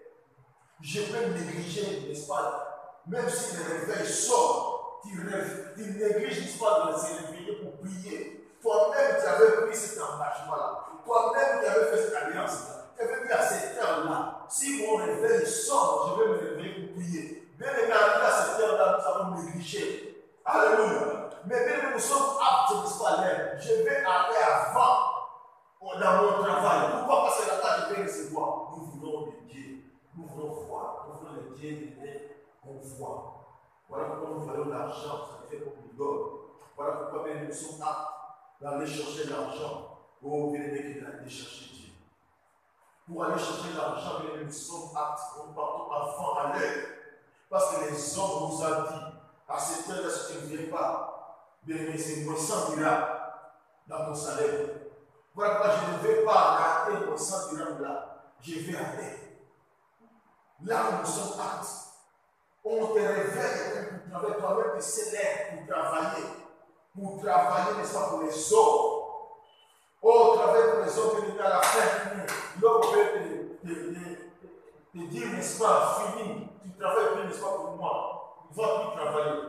Je peux négliger, n'est-ce pas, même si le réveil sort, tu négliges, n'est-ce pas, de se réveiller pour prier. Toi-même, tu avais pris cet engagement-là. Toi-même, tu avais fait cette alliance-là. Tu avais dit à cette heure-là, si mon réveil sort, je vais me réveiller pour prier. Bien aimé, à cette heure-là, nous avons négligé. Alléluia. Mais bien, nous sommes aptes, n'est-ce pas, l'air. Je vais aller avant. Dans mon travail. Pourquoi? Parce que là-bas, je vais recevoir. Nous voulons le Dieu. Nous voulons voir. Nous voulons le Dieu qu'on voit. Voilà pourquoi nous voulons l'argent. Ça fait comme une donne. Voilà pourquoi bien nous sommes aptes d'aller chercher l'argent. Oh, bien aimé, qu'il a été chercher Dieu. Pour aller chercher l'argent, bien nous sommes aptes. Nous partons avant à l'aide. Parce que les hommes nous ont dit, à cette heure-là, si tu ne viens pas, bien aimé, c'est moins 100 000 dans ton salaire. Voilà pourquoi je ne vais pas rater mon 100 dirhams là. Je vais aller. Là où nous sommes aptes. On te réveille pour travailler. Toi-même, tu célèbres pour travailler. Pour travailler, n'est-ce pas, pour les autres. Oh, travailler pour les autres, à la fin du mois. L'homme peut te dire, n'est-ce pas, fini. Tu travailles plus, n'est-ce pas, pour moi. Il ne va plus travailler.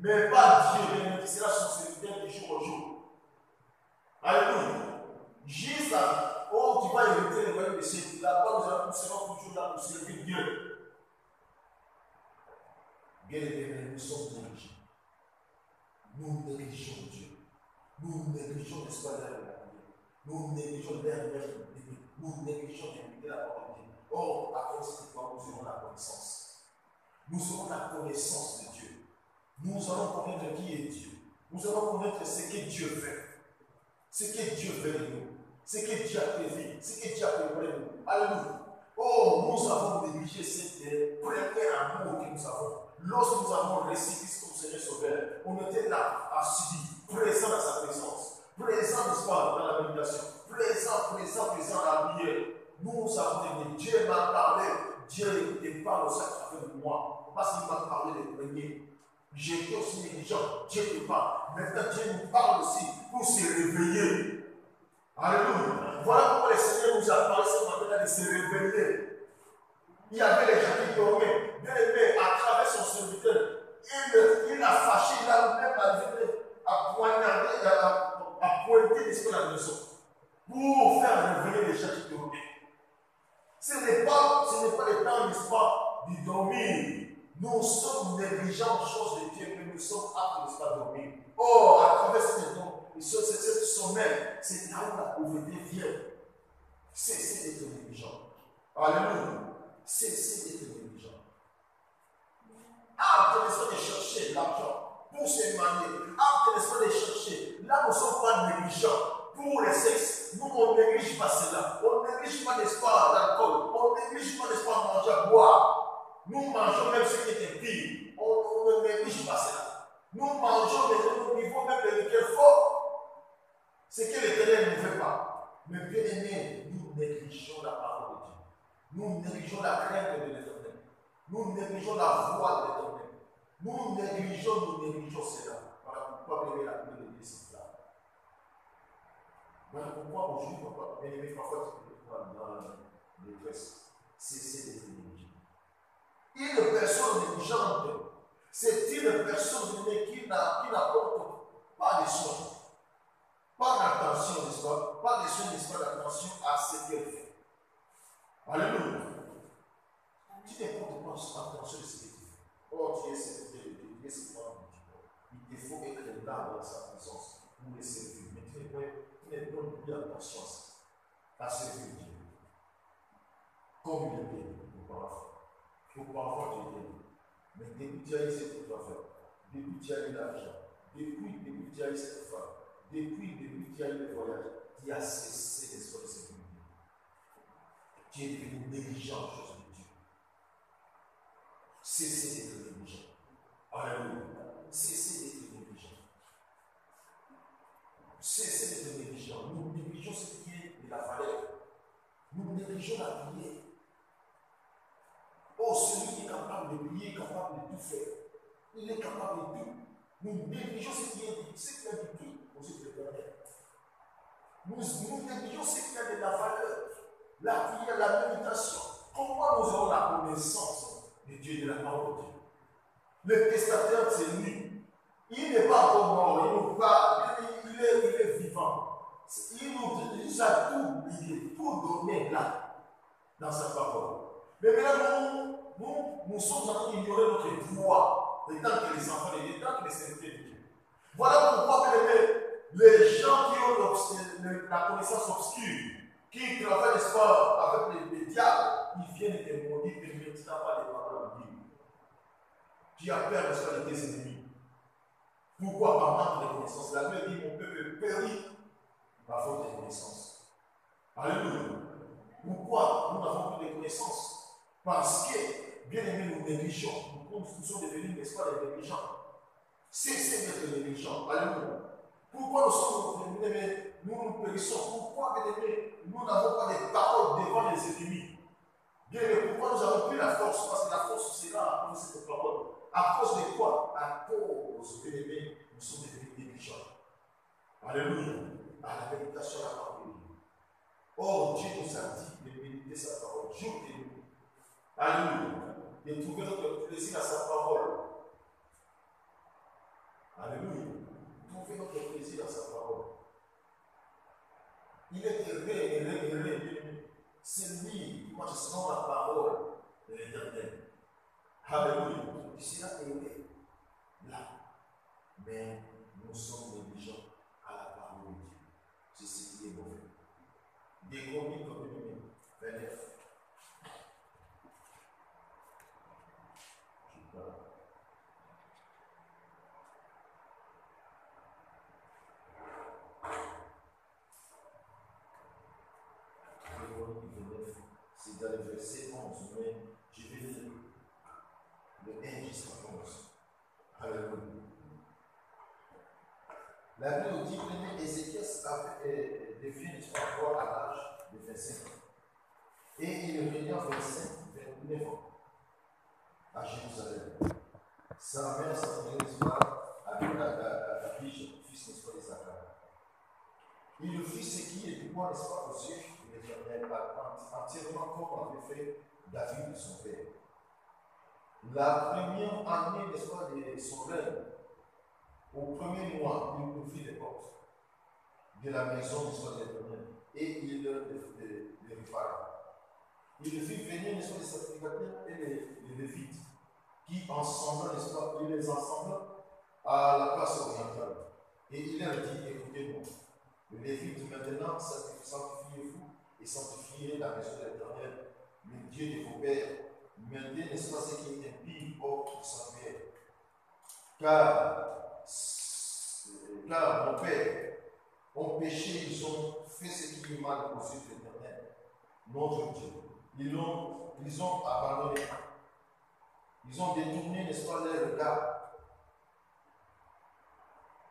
Mais pas Dieu, qui sera son serviteur du jour au jour. Alléluia. Juste là, oh, tu vas hériter les royaumes de Dieu. Là-bas, nous serons toujours là pour servir Dieu. Bien aimés, nous sommes négligés. Nous négligeons Dieu. Nous négligeons, n'est-ce pas, l'air de la prière. Nous négligeons l'air de la prière. Nous négligeons d'écouter la parole de Dieu. Or, à cause de cette fois, nous aurons la connaissance. Nous aurons la connaissance de Dieu. Nous allons connaître qui est Dieu. Nous allons connaître ce que Dieu fait. Ce que Dieu veut de nous, ce que Dieu a prévu, ce que Dieu a préparé de nous. Alléluia. Oh, nous avons négligé cette premier amour que nous avons. Lorsque nous avons reçu Christ comme Seigneur Sauveur, on était là, assis, présent dans sa présence, présent, n'est-ce pas, dans la méditation, présent dans la prière. Nous avons négligé. Dieu m'a parlé, Dieu te parle aussi à travers de moi, parce qu'il m'a parlé le premier. J'étais aussi négligent, Dieu te parle. Maintenant, Dieu nous parle aussi pour se réveiller. Alléluia. Voilà pourquoi le Seigneur nous a parlé ce matin de se réveiller. Il y avait les gens qui dormaient. Bien aimé, à travers son serviteur, il a fâché, il a même à pointer l'esprit de la maison pour faire réveiller les gens qui dormaient. Ce n'est pas le temps, n'est-ce pas, de dormir. Nous sommes négligents aux choses de Dieu, mais nous sommes aptes, n'est-ce pas, à dormir. Or, à travers ce sommeil, c'est là où la pauvreté vient. Cessez d'être négligent. Alléluia. Cessez d'être négligent. Apte, n'est-ce pas, de chercher l'argent pour se marier. Apte, n'est-ce pas, de chercher. Là, nous ne sommes pas négligents. Pour le sexe, nous, on ne néglige pas cela. On ne néglige pas, n'est-ce pas, l'alcool. On ne néglige pas, n'est-ce pas, manger, boire. Nous mangeons même ce qui était pire. On ne néglige pas cela. Nous mangeons au niveau même de l'équerre fort. Ce que l'Éternel ne veut pas. Mais bien aimé, nous négligeons la parole de Dieu. Nous négligeons la crainte de l'Éternel. Nous négligeons la voix de l'Éternel. Nous négligeons cela. Voilà pourquoi bien aimé la pluie de Dieu c'est là. Voilà pourquoi aujourd'hui, bien aimé, parfois tu peux être dans la détresse. Cessez d'être négligent. Une personne négligente, c'est une personne qui n'apporte pas de soin, pas d'attention, n'est-ce pas? Pas de soin, n'est-ce pas, d'attention à ce qu'elle fait. Alléluia. Tu ne portes pas attention à ce que tu fais. Oh, tu es serviteur de Dieu, tu es serviteur de Dieu. dans sa présence pour les servir. Mais tu ne donnes plus attention à servir Dieu. Comme il est bien auparavant. Auparavant, tu es bien. Mais depuis tu as eu ce que tu dois faire. Depuis tu as eu l'argent. Depuis tu as eu cette femme. Depuis tu as eu le voyage. Tu as cessé de servir Dieu. Tu es devenu négligent aux choses de Dieu. Cessez d'être négligent. Alléluia. Cessez d'être négligent. Cessez d'être négligent. Nous négligeons ce qui est de la valeur. Nous négligeons la prière. Oh, celui qui est capable de prier, capable de tout faire. Il est capable de tout. Nous négligeons ce qui a du prix aux yeux de l'Éternel. Nous négligeons ce qui a de la valeur. La prière, la méditation. Comment nous aurons la connaissance de Dieu et de la parole de Dieu? Le testateur, c'est lui. Il n'est pas encore mort, il est vivant. Il nous a tout lié, tout donné là, dans sa parole. Mais maintenant, nous sommes en train d'ignorer notre pouvoir, tant que les enfants de Dieu, tant que les serviteurs de Dieu. Voilà pourquoi les gens qui ont la connaissance obscure, qui travaillent, n'est-ce pas, avec les diables, ils viennent te maudire, mais tu n'as pas de paroles de Dieu. Tu as peur, n'est-ce pas, de tes ennemis. Pourquoi? Par manque de connaissance. La Bible dit mon peuple périt par faute de connaissance. Alléluia. Pourquoi nous n'avons plus de connaissance? Parce que, bien aimé, nous négligeons. Nous sommes devenus, n'est-ce pas, des négligents. Cessez d'être négligents. Alléluia. Pourquoi nous sommes devenus, nous périssons? Pourquoi, bien aimé, nous n'avons pas de paroles devant les ennemis? Bien aimé, pourquoi nous n'avons plus la force? Parce que la force, c'est là, dans cette parole. À cause de quoi? À cause, bien aimé, nous sommes devenus négligents. Alléluia. À la méditation de la parole de Dieu. Or, Dieu nous a dit de méditer sa parole jour et nuit. Alléluia. De trouver notre plaisir à sa parole. Alléluia. Trouver notre plaisir à sa parole. Il est heureux. C'est lui qui marche selon la parole de l'Éternel. Alléluia. Il sera heureux là. Mais nous sommes négligents à la parole de Dieu. C'est ce qui est mauvais. Deutéronome 29. C'est dans le verset 11, mais je vais lire le 1 jusqu'à 11. Alléluia. La Bible dit que Ézéchias devient l'histoire à l'âge de 25 ans. Et il revient 29 ans à Jérusalem. Sa mère s'appelait Abijah, fils n'est-ce pas d'Isaac. Il fit ce qui est du point, n'est-ce pas, aux yeux de l'Éternel, entièrement comme avait fait David, son père. La première année, n'est-ce pas, de son règne, au premier mois, il ouvrit les portes de la maison, n'est-ce pas, de l'Éternel, et il les répara. Il fit venir, n'est-ce pas, les sacrificateurs et les Lévites, qui ensemble, n'est-ce pas, il les ensembla à la place orientale. Et il leur dit, écoutez-moi, le Lévite maintenant, sanctifiez-vous et sanctifiez la maison de l'Éternel, le Dieu de vos pères. Mettez, n'est-ce pas, ce qui est impie hors du sanctuaire. Car mon père ont péché, ils ont fait ce qui est mal aux yeux de l'Éternel, notre Dieu. Ils ont abandonné. Ils ont détourné, n'est-ce pas, leur regard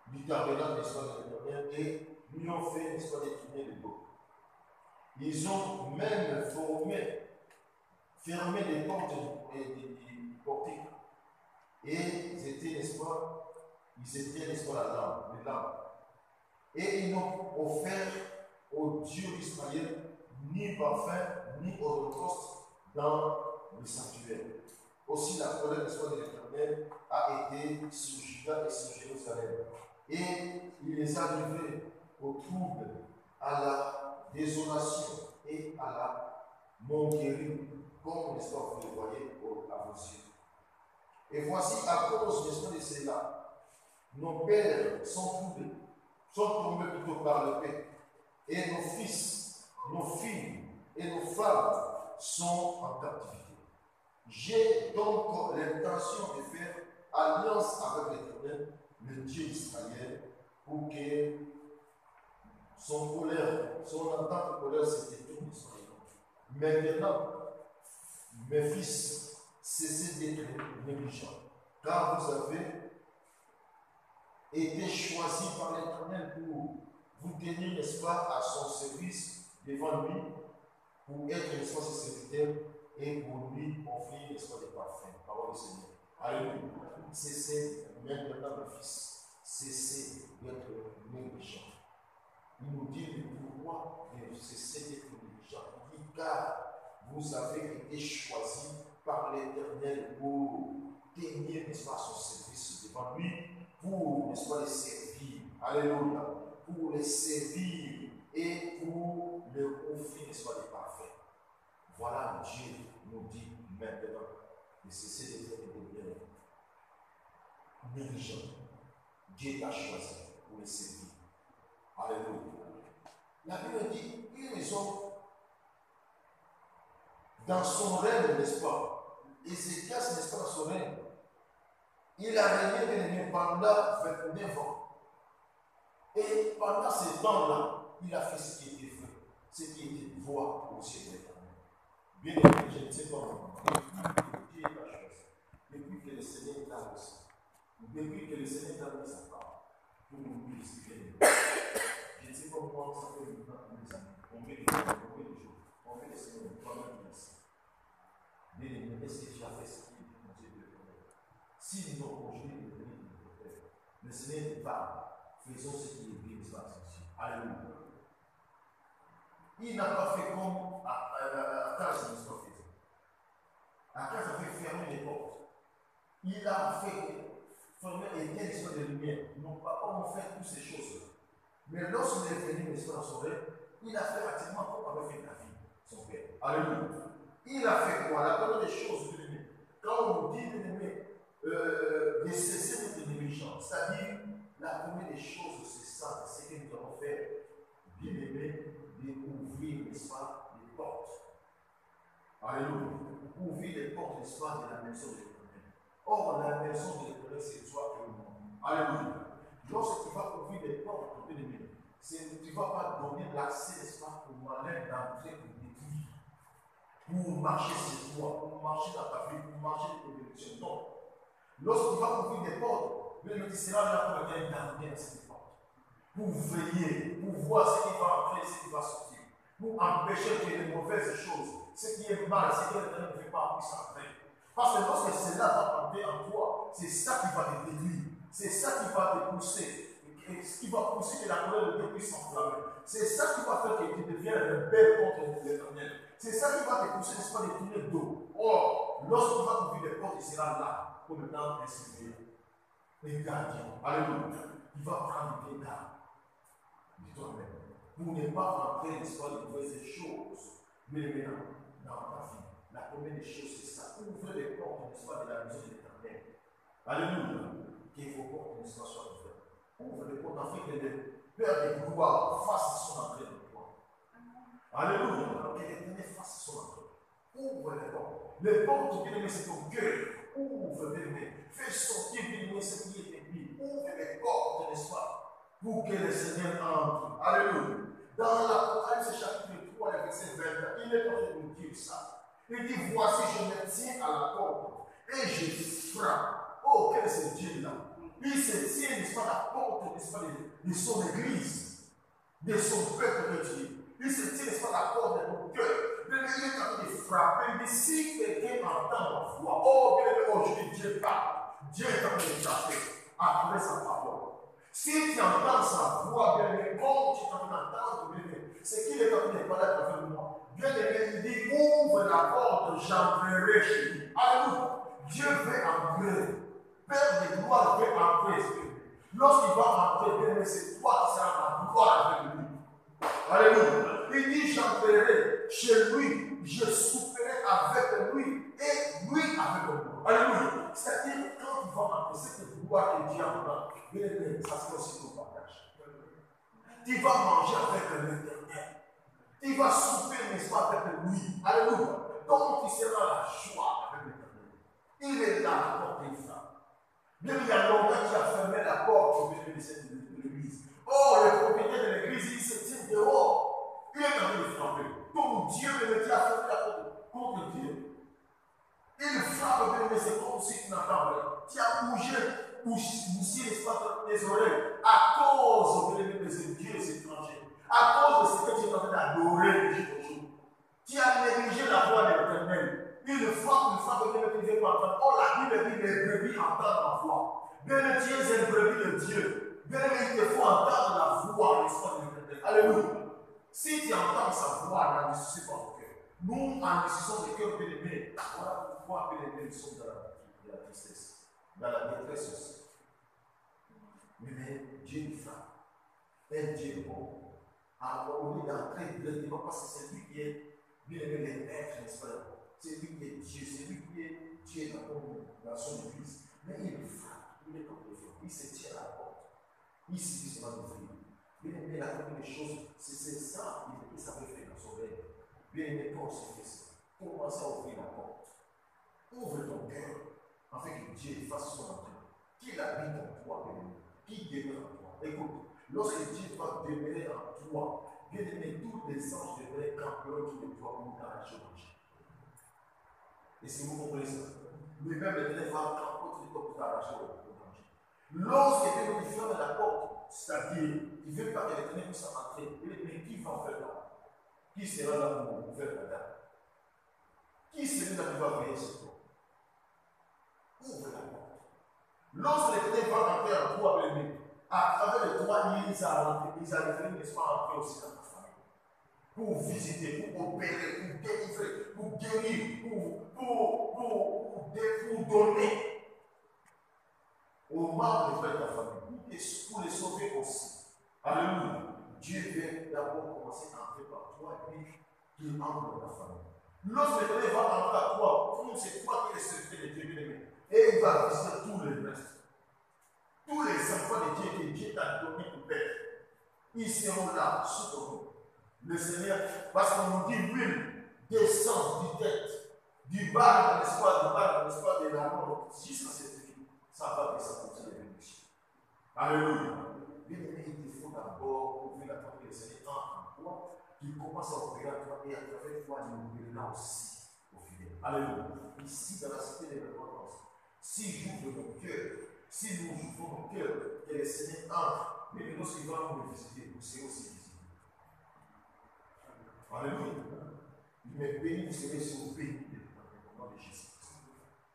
du tabernacle, n'est-ce pas, de l'Éternel, et lui ont fait, n'est-ce pas, détourner le dos. Ils ont même fermé les portes des portiques. Et ils étaient, n'est-ce pas, la lampe. Et ils n'ont offert au Dieu d'Israël ni parfum, ni holocauste dans le sanctuaire. Aussi la colère, n'est-ce pas, de l'Éternel a été sur Juda et sur Jérusalem. Et il les a livrés au trouble, à la désolation et à la moquerie, comme, n'est-ce pas, vous le voyez à vos yeux. Et voici, à cause, n'est-ce pas, de cela, Nos pères sont tombés plutôt par l'épée. Et nos fils, nos filles et nos femmes sont en captivité. J'ai donc l'intention de faire alliance avec l'Éternel, le Dieu d'Israël, pour que son entente de colère se détourne sur nous. Maintenant, mes fils, cessez d'être négligents, car vous avez été choisis par l'Éternel pour vous tenir, n'est-ce pas, à son service devant lui, pour être, n'est-ce pas, ses serviteurs et pour lui offrir, n'est-ce pas, des parfums. Parole du Seigneur. Alléluia. Cessez maintenant, mes fils, cessez d'être négligents. Il nous dit pourquoi cessez d'être négligents. Il dit car vous avez été choisis par l'Éternel pour tenir, n'est-ce pas, son service devant lui, pour, n'est-ce pas, les servir. Alléluia. Pour les servir et pour leur offrir, n'est-ce pas, des parfums. Voilà, Dieu nous dit maintenant de cesser d'être négligents. Dieu t'a choisi pour les servir. Alléluia. La Bible dit, ils sont dans son règne, n'est-ce pas? Ézéchias, n'est-ce pas, dans son règne? Il a régné pendant 29 ans. Et pendant ces temps-là, il a fait ce qui était vrai, ce qui était droit aux yeux de l'Éternel. Bien aimé, je ne sais pas comment. Dieu t'a choisi. Depuis que le Seigneur t'a aussi. Depuis que le Seigneur t'a mis sa part. Pour nous expliquer. Je ne sais pas comment ça fait maintenant, mes amis. On met des jours, on met des semaines, toi-même ici. Bien aimé, est-ce que tu as fait ce qui est mon Dieu de l'Éternel? Si nous avons aujourd'hui de venir de notre Père, le Seigneur nous parle. Faisons ce qui est bien, n'est-ce pas? Alléluia. Il n'a pas fait comme Akaz, n'est-ce pas? Akaz a fait fermer les portes. Il a fait fermer les têtes de lumière. Ils n'ont pas fait toutes ces choses. Mais lorsqu'il est venu, n'est-ce pas, dans son rêve, il a fait pratiquement comme avait fait David, son père. Alléluia. Il a fait quoi? La première des choses, bien aimé, quand on nous dit, bien aimé, de cesser d'être négligent, c'est-à-dire, la première des choses, c'est ça, c'est ce que nous avons fait, bien aimé, d'ouvrir, n'est-ce pas, les portes. Alléluia. Ouvrir les portes, n'est-ce pas, de la maison de l'Éternel. Or, la maison de l'Éternel, c'est toi et moi. Alléluia. Lorsque tu vas ouvrir les portes, bien aimé, tu ne vas pas donner l'accès, n'est-ce pas, au malin d'entrer pour détruire, pour marcher sur toi, pour marcher dans ta vie, pour marcher dans tes directions. Non. Lorsque tu vas ouvrir des portes, bien aimé, tu seras là pour regarder dans ces portes. Pour veiller, pour voir ce qui va entrer, ce qui va sortir. Pour empêcher que les mauvaises choses, ce qui est mal, ce qui est ne fait pas, puisse entrer. Parce que lorsque cela va entrer en toi, c'est ça qui va te détruire. C'est ça qui va te pousser. Et ce qui va pousser que la colère de Dieu puisse s'enflammer. C'est ça qui va faire que tu deviennes rebelle contre l'Éternel. C'est ça qui va te pousser, n'est-ce pas, de tourner le dos. Or, lorsque tu vas ouvrir les portes, il sera là pour le temps d'inspirer. Les gardiens. Alléluia. Il va prendre tes gardes de toi-même. Pour ne pas rentrer, n'est-ce pas, de mauvaises choses. Mais maintenant, dans ta vie, la première des choses, c'est ça. Ouvre les portes, n'est-ce pas, de la maison de l'Éternel. Alléluia. Que vos portes, n'est-ce pas, soient ouvertes. Ouvre les portes afin que le Père de gloire fasse son entrée de toi. Alléluia. Que l'Éternel fasse son entrée. Ouvre les portes. Les portes, bien aimé, c'est ton cœur. Ouvre, bien aimé. Fais sortir, bien aimé, ce qui est épris. Ouvre les portes, n'est-ce pas, pour que le Seigneur entre. Alléluia. Dans l'Apocalypse chapitre 3, verset 20, il est en train de nous dire ça. Il dit, voici, je me tiens à la porte et je frappe. Oh, quel est ce Dieu-là? Il se tient, n'est-ce pas, à la porte, n'est-ce pas, de son église, de son peuple de Dieu. Il se tient, n'est-ce pas, à la porte de ton cœur. Il est en train de frapper. Il dit, si quelqu'un entend ma voix, oh, bien aimé, aujourd'hui, Dieu parle. Dieu est en train de frapper après sa parole. Si tu entends sa voix, bien aimé, comme tu es en train d'entendre, bien aimé, c'est qu'il est en train de parler à travers moi. Bien aimé, il dit, ouvre la porte, j'entrerai chez lui. Alléluia. Dieu veut entrer. Père de gloire veut entrer. Lorsqu'il va entrer, bien aimé, c'est toi qui seras en gloire avec lui. Alléluia. Il dit, j'entrerai chez lui, je souperai avec lui et lui avec moi. Alléluia. C'est-à-dire, quand il va entrer, cette gloire que Dieu entend, bien Tu vas manger avec l'Éternel. Tu vas souper, n'est-ce pas, avec lui. Alléluia. Donc tu seras la joie avec l'Éternel. Il est là, la porte est là. Bien, il y a longtemps qui a fermé la porte de l'église. Oh, le propriétaire de l'église, il se tient dehors. Il est en train de frapper. Comme Dieu le dit à fermer la porte contre Dieu. Il frappe, mais c'est comme si tu n'entends rien. Tu as bougé, n'est-ce pas, tes oreilles à cause de Dieu et ses étrangers. À cause de ce que tu es en train d'adorer jusqu'au jour. Tu as négligé la voix de l'Éternel. Il frappe, mais tu ne veux pas entendre. Oh, la Bible dit les brebis entendent la voix. Bien, tu es un brebis de Dieu. Bien, il te faut entendre la voix, n'est-ce pas, de l'Éternel. Alléluia. Si tu entends sa voix, la discussion par le cœur. Nous, en discussion de cœur bien-aimé, voilà pourquoi bien-aimé, nous sommes dans la tristesse, dans la détresse aussi. Mais Dieu nous frappe. Un Dieu bon. Alors, on est d'entrer directement parce que c'est lui qui est bien-aimé, les maîtres, n'est-ce pas? C'est lui qui est Dieu, c'est lui qui est Dieu dans son église. Mais il nous frappe, il est comme le feu, il se tient à la porte. Ici, il se va nous ouvrir. Bien aimé, la première des choses, c'est ça qu'il savait faire dans son rêve. Bien aimé, quand on se fait ça, commence à ouvrir la porte. Ouvre ton cœur, afin que Dieu fasse son entrée. Qu'il habite en toi, bien aimé, qu'il demeure en toi. Écoute, lorsque Dieu va demeurer en toi, bien aimé, tous les anges devraient camper autour de toi pour t'arracher au marché. Est-ce que vous comprenez ça? Lui-même, l'Éternel va camper autour de toi pour t'arracher au marché. Lorsque Dieu ferme la porte, c'est-à-dire, il ne veut pas que l'Éternel puisse entrer. Mais qui va faire là? Qui sera là pour faire la dame? Qui sera là pour veiller sur toi? Ouvre la porte. Lorsque l'Éternel va entrer en toi, à travers les trois, ils arriveront, n'est-ce pas, à entrer aussi dans ta famille. Pour visiter, pour opérer, pour délivrer, pour guérir, pour donner aux membres de ta famille, pour les sauver aussi. Alléluia. Dieu vient d'abord commencer à entrer par toi et puis qu'il entre dans ta famille. Lorsque l'Éternel va entrer à toi, comme c'est toi qui es le secret de Dieu bien-aimé, et il va visiter tous les restes. Tous les enfants de Dieu que Dieu t'a donné pour père, ils seront là, sous ton nom. Le Seigneur, parce qu'on nous dit, l'huile descend du tête, du bas dans l'espoir de la mort, jusqu'à cette vie. Ça va que ça continue de bénéficier. Alléluia. Bien-aimé, il te faut d'abord ouvrir la porte que le Seigneur entre en toi, qu'il commence à opérer à toi et à travers toi, il opérera aussi au fidèle. Alléluia. Ici, dans la cité de l'Église, si j'ouvre mon cœur, si nous ouvrons nos cœurs, que le Seigneur entre, mais lorsqu'il va nous visiter, vous serez aussi visités. Alléluia. Il m'est béni, vous serez sur béni au nom de Jésus.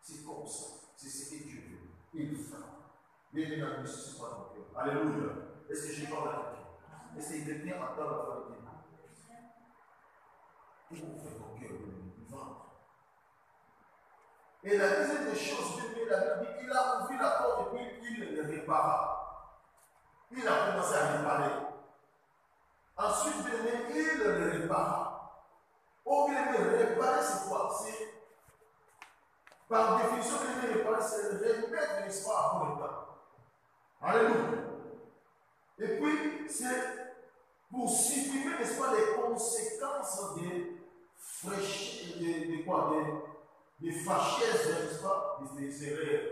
C'est comme ça. C'est ce que Dieu veut. Il le fera. Bienvenue dans le Jésus par mon cœur. Alléluia. Est-ce que je parle à quelqu'un? Est-ce qu'il est bien entendre la parole de Dieu? Ouvre ton cœur, ventre. Et la deuxième des choses, la Bible dit qu'il a ouvert la porte et puis il le répara. Il a commencé à réparer. Ensuite, il le répara. Au lieu de réparer, c'est quoi? C'est, par définition, il le réparer, c'est remettre l'espoir pour le temps. Alléluia. Et puis, c'est pour supprimer, n'est-ce pas, les conséquences des fraîcheurs, des fâcheuses, n'est-ce pas, des erreurs.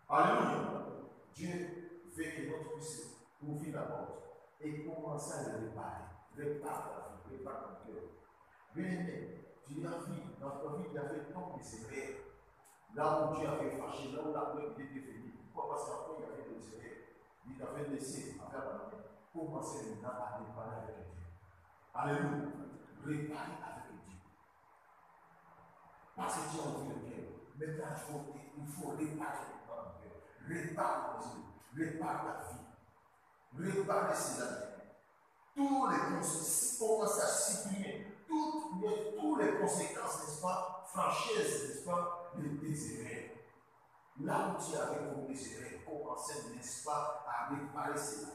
Alléluia. Dieu veut que notre puisse ouvrir la porte et commencer à le réparer. Répare ta vie, répare ton cœur. Bien-aimé, tu as vu, dans ta vie, il y avait tant des erreurs. Là où Dieu avait fâché, là où la peur était venue. Pourquoi? Parce qu'après, il y avait des erreurs. Il t'avait laissé à faire la main. Commencer maintenant à réparer avec Dieu. Alléluia. Réparer avec Dieu. Parce que Dieu a ouvert le cœur. Maintenant, il faut réparer dans le cœur. Répare nos yeux. Répare ta vie. Réparer ses amis. Tous les conséquences, commencer à supprimer toutes les conséquences, n'est-ce pas, franchise, n'est-ce pas, des erreurs. Là où tu avais commis des erreurs, commencer, n'est-ce pas, à réparer cela.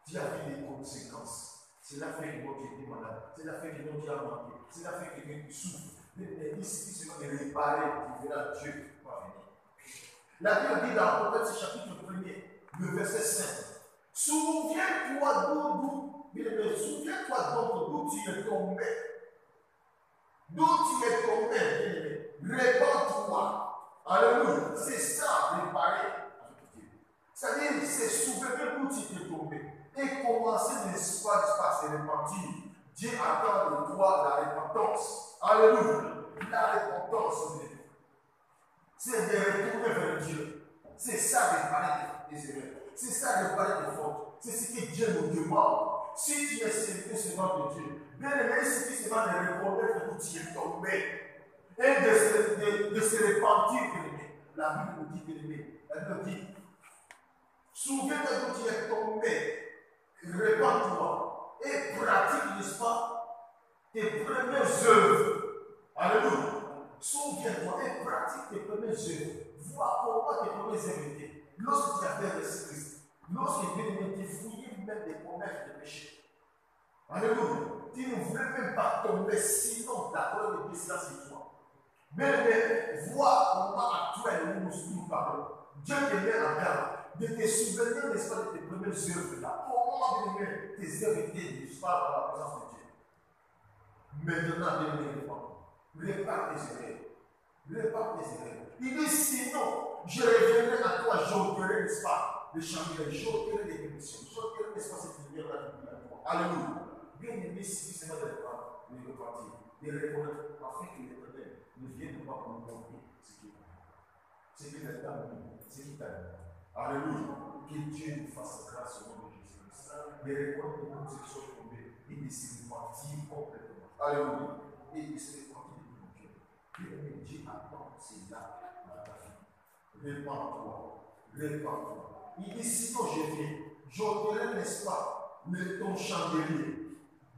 Tu as vu les conséquences. Cela fait que tu étais malade. Cela fait que tu as manqué. Cela fait que tu souffres. Mais ici, c'est de réparer, tu verras Dieu va venir. La Bible dit dans Proverbe chapitre 1er, le verset 5, Souviens-toi souviens-toi donc d'où tu es tombé. D'où tu es tombé, bien-aimé. Répands-toi. Alléluia. C'est ça, réparer avec Dieu. C'est-à-dire, c'est souvenir d'où tu es tombé. Et commencer, n'est-ce pas, se repentir. Dieu attend de toi la repentance. Alléluia. La repentance, c'est de retourner vers Dieu. C'est ça, réparer tes erreurs. C'est ça, réparer tes fautes. C'est ce que Dieu nous demande. Si tu es seulement de Dieu, bien aimé, il suffit seulement de reconnaître que tu es tombé et de se repentir, bien aimé. La Bible nous dit, bien aimé, elle nous dit, souviens-toi que tu es tombé, repens-toi et pratique, n'est-ce pas, tes premières œuvres. Alléluia. Souviens-toi et pratique tes premières œuvres. Vois comment tes premières œuvres étaient. Lorsque tu avais reçu Christ, lorsque tu fouillais même des promesses de péché. Alléluia. Tu ne voulais même pas tomber, sinon la parole de Dieu sera sur toi. Mais vois comment actuellement nous parlons. Dieu te met en garde de te souvenir, n'est-ce pas, de tes premières œuvres là. Comment, bien aimé, tes œuvres étaient, n'est-ce pas, dans la présence de Dieu. Maintenant, bien aimé, répare tes erreurs. Répare tes erreurs. Il dit sinon, je reviendrai à toi, j'ôterai, n'est-ce pas, le chandelier, j'ôterai les bénédictions, j'ôterai, n'est-ce pas, cette lumière là qui brille à toi. Alléluia. Bien aimé, si c'est de repartir, de reconnaître, afin que l'Éternel ne vienne pas pour nous montrer ce qui est bon. Ce qui n'est pas bon, ce qui est bon. Alléluia. Que Dieu nous fasse grâce au nom de Jésus-Christ. De reconnaître que nous sommes tombés et de se repentir complètement. Alléluia. Et de se repentir de mon cœur. Bien-aimé, Dieu attend cela dans ta vie. Répands-toi. Répands-toi. Il dit sinon je viens, j'ôterai, n'est-ce pas, ton chandelier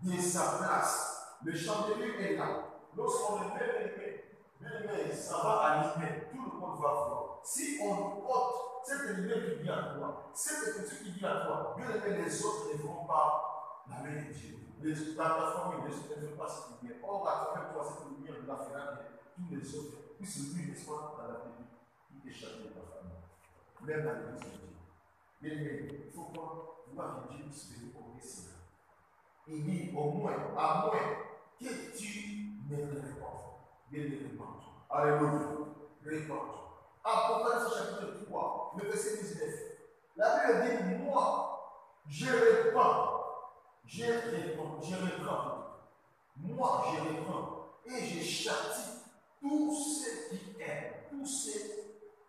de sa place. Le chandelier est là. Lorsqu'on le met, ça va allumer. Tout le monde va voir. Si on ôte cette lumière qui vient à toi, cette petite qui vient à toi, bien aimé, les autres ne vont pas la main de Dieu. Dans ta famille, les autres ne font pas cette lumière. Or, à travers toi, cette lumière de la fera que tous les autres puissent lui, n'est-ce pas, dans la vie, qui échappe de ta famille. Même dans l'église de Dieu. Bien aimé, il faut pas voir que Dieu puisse venir progresser. Il dit au moins, à moins que tu ne te répandes. Bien ne répands. Alléluia. Répands. Apocalypse chapitre 3, le verset 19. La Bible dit, moi, je répands. Je répands. Moi, je répands. Et je châtie tous ceux qui aiment, tous ceux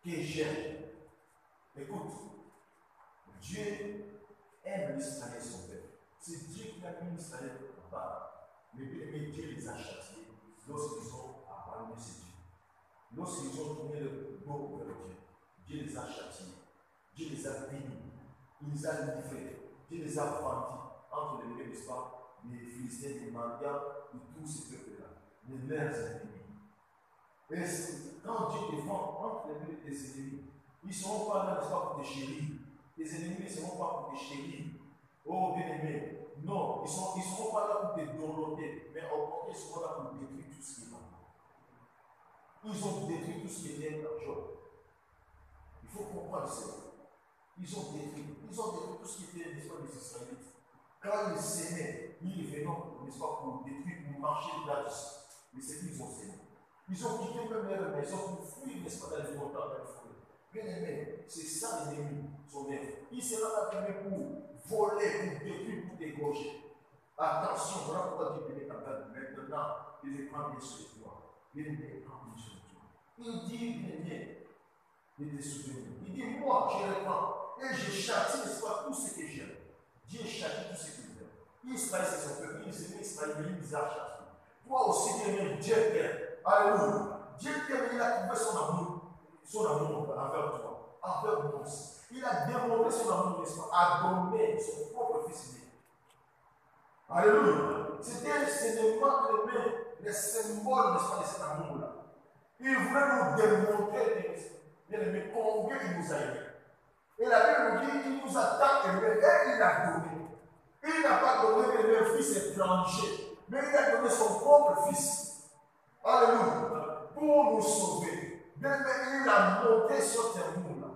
que j'aime. Écoute, Dieu aime l'Israël, son peuple. C'est Dieu qui a mis Israël en bas. Mais Dieu les a châtiés lorsqu'ils ont abandonné ce Dieu. Lorsqu'ils ont tourné le dos vers Dieu, Dieu les a châtiés. Dieu les a bénis. Il les a livrés. Dieu les a vendus entre les deux, n'est-ce pas, les Philistins, les Mandiens et tous ces peuples-là, les leurs ennemis. Et quand Dieu te vend entre les deux de tes ennemis, ils ne seront pas là, n'est-ce pas, pour te chérir. Tes ennemis ne seront pas pour te chérir. Oh bien-aimé, non, ils ne seront pas là pour te donner, mais au contraire, ils seront là pour détruire tout ce qui est là. Ils ont détruit tout ce qui était l'argent. Il faut comprendre cela. Ils ont détruit tout ce qui était, n'est-ce pas, des Israélites. Quand ils s'aimaient, ils venaient, n'est-ce pas, pour détruire, pour marcher là-dessus. Mais c'est qu'ils ont s'aimé. Ils ont quitté même leur maison pour fuir, n'est-ce pas, dans les montagnes, dans les forêts. Bien aimé, c'est ça l'ennemi, son œuvre. Il sera là pour voler, pour détruire, pour dégorger. Attention, voilà pourquoi Dieu te met en garde. Maintenant, il les prend bien sur toi. Bien aimé, prend bien sur toi. Il dit, bien aimé, de te souvenir. Il dit, moi, je répands et je châtie, n'est-ce pas, tout ce que j'aime. Dieu châtie tout ce qu'il aime. Israël, c'est son peuple. Il s'est mis Israël, il les a châtiés. Toi aussi, bien aimé, Dieu t'aime. Alléluia. Dieu t'aime, il a trouvé son amour envers toi, envers nous aussi. Il a démontré son amour, n'est-ce pas, à donner son propre fils né. Alléluia. C'était seulement les symboles, n'est-ce pas, de cet amour-là. Il voulait nous démontrer, bien aimé, combien il nous a aimés. Et la Bible nous dit qu'il nous a tant aimés et il a donné. Il n'a pas donné un fils étranger, mais il a donné son propre fils. Alléluia. Pour nous sauver. Bien aimé, il a monté sur cet amour-là.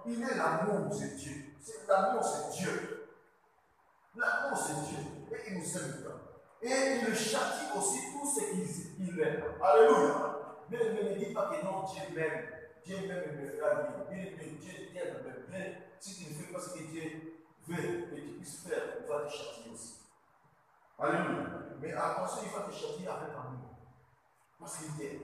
Il est l'amour de Dieu. L'amour, c'est Dieu. L'amour, c'est Dieu. Et il nous aime tant. Et il châtie aussi tout ce qu'il aime. Alléluia. Mais ne dis pas que non, Dieu m'aime. Dieu m'aime me fera bien. Dieu t'aime me bien. Si tu ne fais pas ce que Dieu veut que tu puisses faire, il va te châtier aussi. Alléluia. Mais attention, il va te châtier avec amour. Parce qu'il t'aime.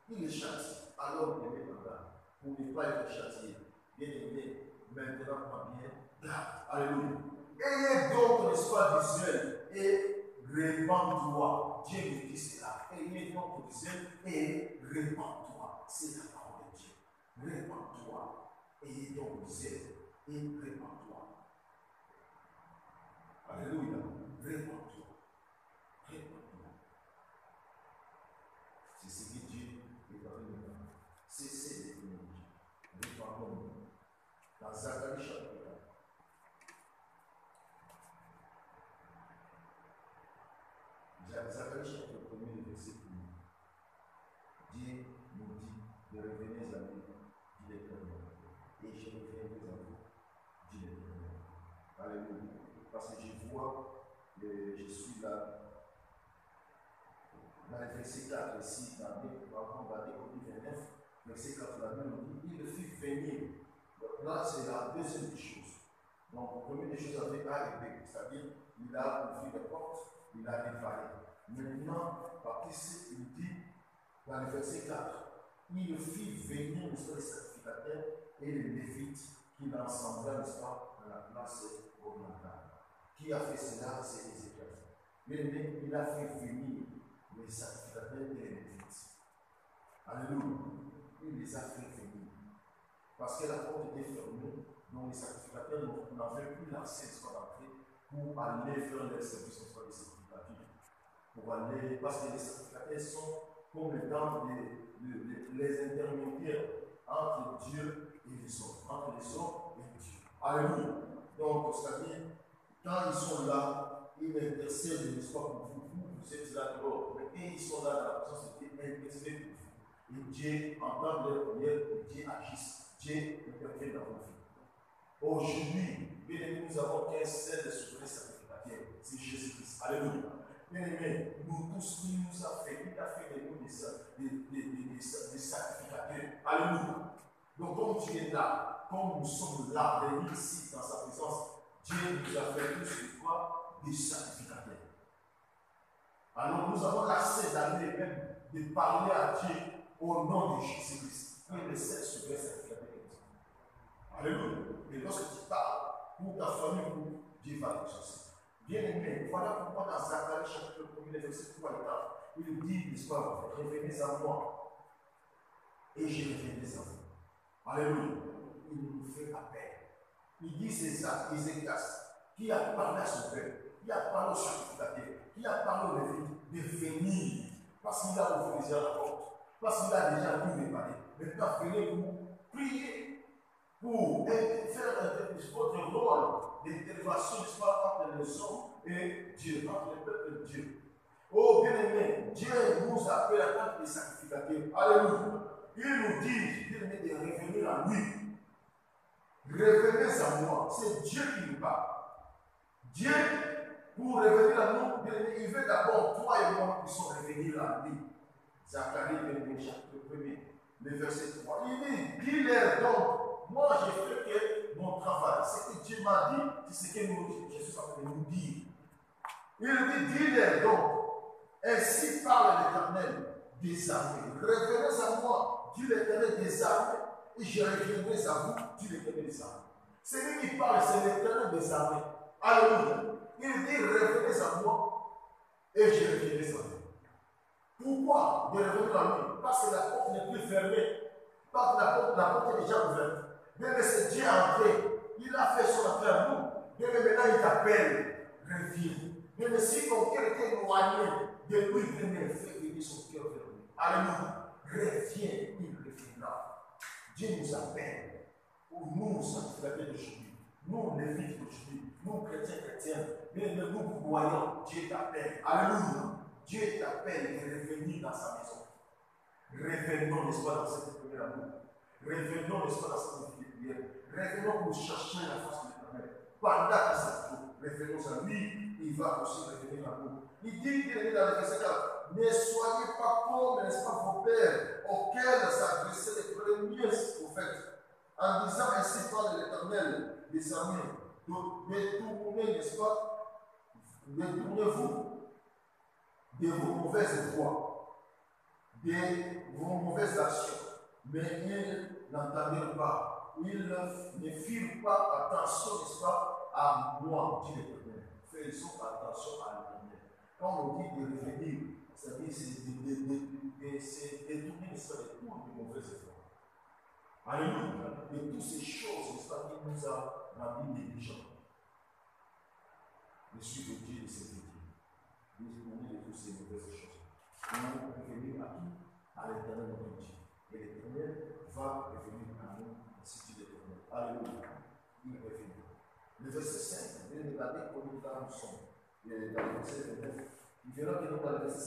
Il le châtie. Alors il est maintenant. Pour ne pas être châtié. Bien aimé, maintenant, pas bien. Garde. Alléluia. Ayez donc, n'est-ce pas, du zèle et répands-toi. Dieu nous dit cela. Ayez donc du zèle et répands-toi. C'est la parole de Dieu. Répands-toi. Ayez donc du zèle et répands-toi. Alléluia. Répands-toi. Répands-toi. C'est ce que Dieu est en train de faire. Cessez de prier. Répandons-nous. Dans Zacharie chapitre 4. Zacharie chapitre 1er, verset 1. Dieu nous dit de revenir à lui, dit l'Éternel. Et je reviendrai à vous, dit l'Éternel. Alléluia. Parce que je vois, je suis là, dans le verset 4 ici, dans Découvre 29, verset 4, la Bible nous dit, il le fit venir. Donc là, c'est la deuxième des choses. Donc, la première des choses avec A et B, c'est-à-dire, il a ouvert les portes, il a dévalé. Maintenant, Baptiste, il dit, dans le verset 4, il le fit venir, n'est-ce pas, les sacrificateurs et les Lévites, qui l'ensemblaient, n'est-ce pas, dans la place orientale. Qui a fait cela? C'est Ézéchiel. Mais il a fait venir les sacrificateurs et les Lévites. Alléluia. Il les a fait venir. Parce que la porte était fermée, donc les sacrificateurs n'avaient plus l'accès à l'entrée pour aller faire leur service, n'est-ce pas, les sacrificateurs. Pour aller, parce que les sacrificateurs sont comme étant les intermédiaires entre Dieu et les hommes, entre les hommes et Dieu. Alléluia. Donc, c'est-à-dire, quand ils sont là, ils intercèdent, n'est-ce pas, pour vous, vous êtes là dehors, mais quand ils sont là dans la présence de Dieu, ils intercèdent pour vous. Et Dieu entend leur prière, et Dieu agisse. Dieu intervient dans vos vies. Aujourd'hui, bien aimé, nous avons qu'un seul de souverain sacrificateur, c'est Jésus-Christ. Alléluia. Bien aimé, nous tous, il nous a fait, il a fait de nous des sacrificateurs. Alléluia. Donc, comme tu es là, comme nous sommes là, réunis ici dans sa présence, Dieu nous a fait tous de quoi? Des sacrificateurs. Alors, nous avons l'accès d'aller même de parler à Dieu au nom de Jésus-Christ, qui est le seul souverain sacrificateur. Alléluia. Et lorsque tu parles pour ta famille, pour Dieu va l'exaucer. Bien aimé, voilà pourquoi dans Zacharie chapitre 1, verset 3 et 4, il dit, n'est-ce pas, revenez à moi, et je reviendrai à vous. Alléluia. Il nous fait appel. Il dit c'est ça, Ézéchias, qui a parlé à son peuple, qui a parlé au sacrificateur, qui a parlé au Lévite, de venir, parce qu'il a ouvert déjà la porte, parce qu'il a déjà tout préparé. Maintenant, venez vous prier pour faire votre rôle d'intervention, n'est-ce pas, entre les hommes et Dieu, entre le peuple et Dieu. Oh bien-aimé, Dieu nous appelle à tant que sacrificateurs. Alléluia. Il nous dit, bien-aimé, de revenir à lui. Revenez à moi. C'est Dieu qui nous parle. Dieu, pour revenir à nous, bien-aimé, il veut d'abord, toi et moi, qui sommes revenir à lui. Zacharie, bien-aimé, chapitre 1er, le verset 3. Il dit, dis-leur donc, moi j'ai fait que mon travail. Ce que Dieu m'a dit, c'est ce que Jésus a fait nous dire. Il dit, dis-leur donc, ainsi parle l'Éternel des armées. Revenez à moi, dit l'Éternel des armées, et je reviendrai à vous, dit l'Éternel des armées. Celui qui parle, c'est l'Éternel des armées. Alléluia. Il dit, revenez à moi, et je reviendrai à vous. Pourquoi de revenir à lui? Parce que la porte n'est plus fermée. Parce que la porte est déjà ouverte. Même c'est Dieu entré. Il a fait son affaire à nous. Même maintenant, il t'appelle. Reviens. Même si ton cœur était éloigné de lui, il fait venir son cœur vers lui. Alléluia. Reviens, il reviendra. Dieu nous appelle. Pour nous, sacrificateurs d'aujourd'hui. Nous, les vies d'aujourd'hui. Nous, chrétiens. Même nous, croyants. Dieu t'appelle. Alléluia. Dieu t'appelle de revenir dans sa maison. Revenons, n'est-ce pas, dans cette première amour. Revenons, n'est-ce pas, dans cette prière. Revenons pour chercher la face de l'Éternel. Pendant que ça joue, référence à lui, il va aussi revenir à nous. Il dit qu'il est dans le verset 4, ne soyez pas comme, n'est-ce pas, vos pères, auxquels s'adressaient les premiers prophètes, en disant ainsi par l'Éternel des armées, détournez, n'est-ce pas, détournez-vous de vos mauvaises voies, de vos mauvaises actions. Mais ils n'entendirent pas. Ils ne firent pas attention, n'est-ce pas, à moi, dit l'Éternel. Faisons attention à l'Éternel. Quand on dit de revenir, c'est-à-dire c'est de détourner, n'est-ce pas, de toutes les mauvaises voies. Alléluia. De toutes ces choses, n'est-ce pas, qui nous a rendus négligents. Je suis le Dieu de cette vie. Détourner de toutes ces mauvaises choses. Nous revenir à qui? À l'Éternel, notre Dieu. Et l'Éternel va revenir à nous, ainsi dit l'Éternel. Alléluia. Il revient. Le verset 5, regardez comment nous sommes. Dans le verset 29, il verra que nous, dans le verset 5,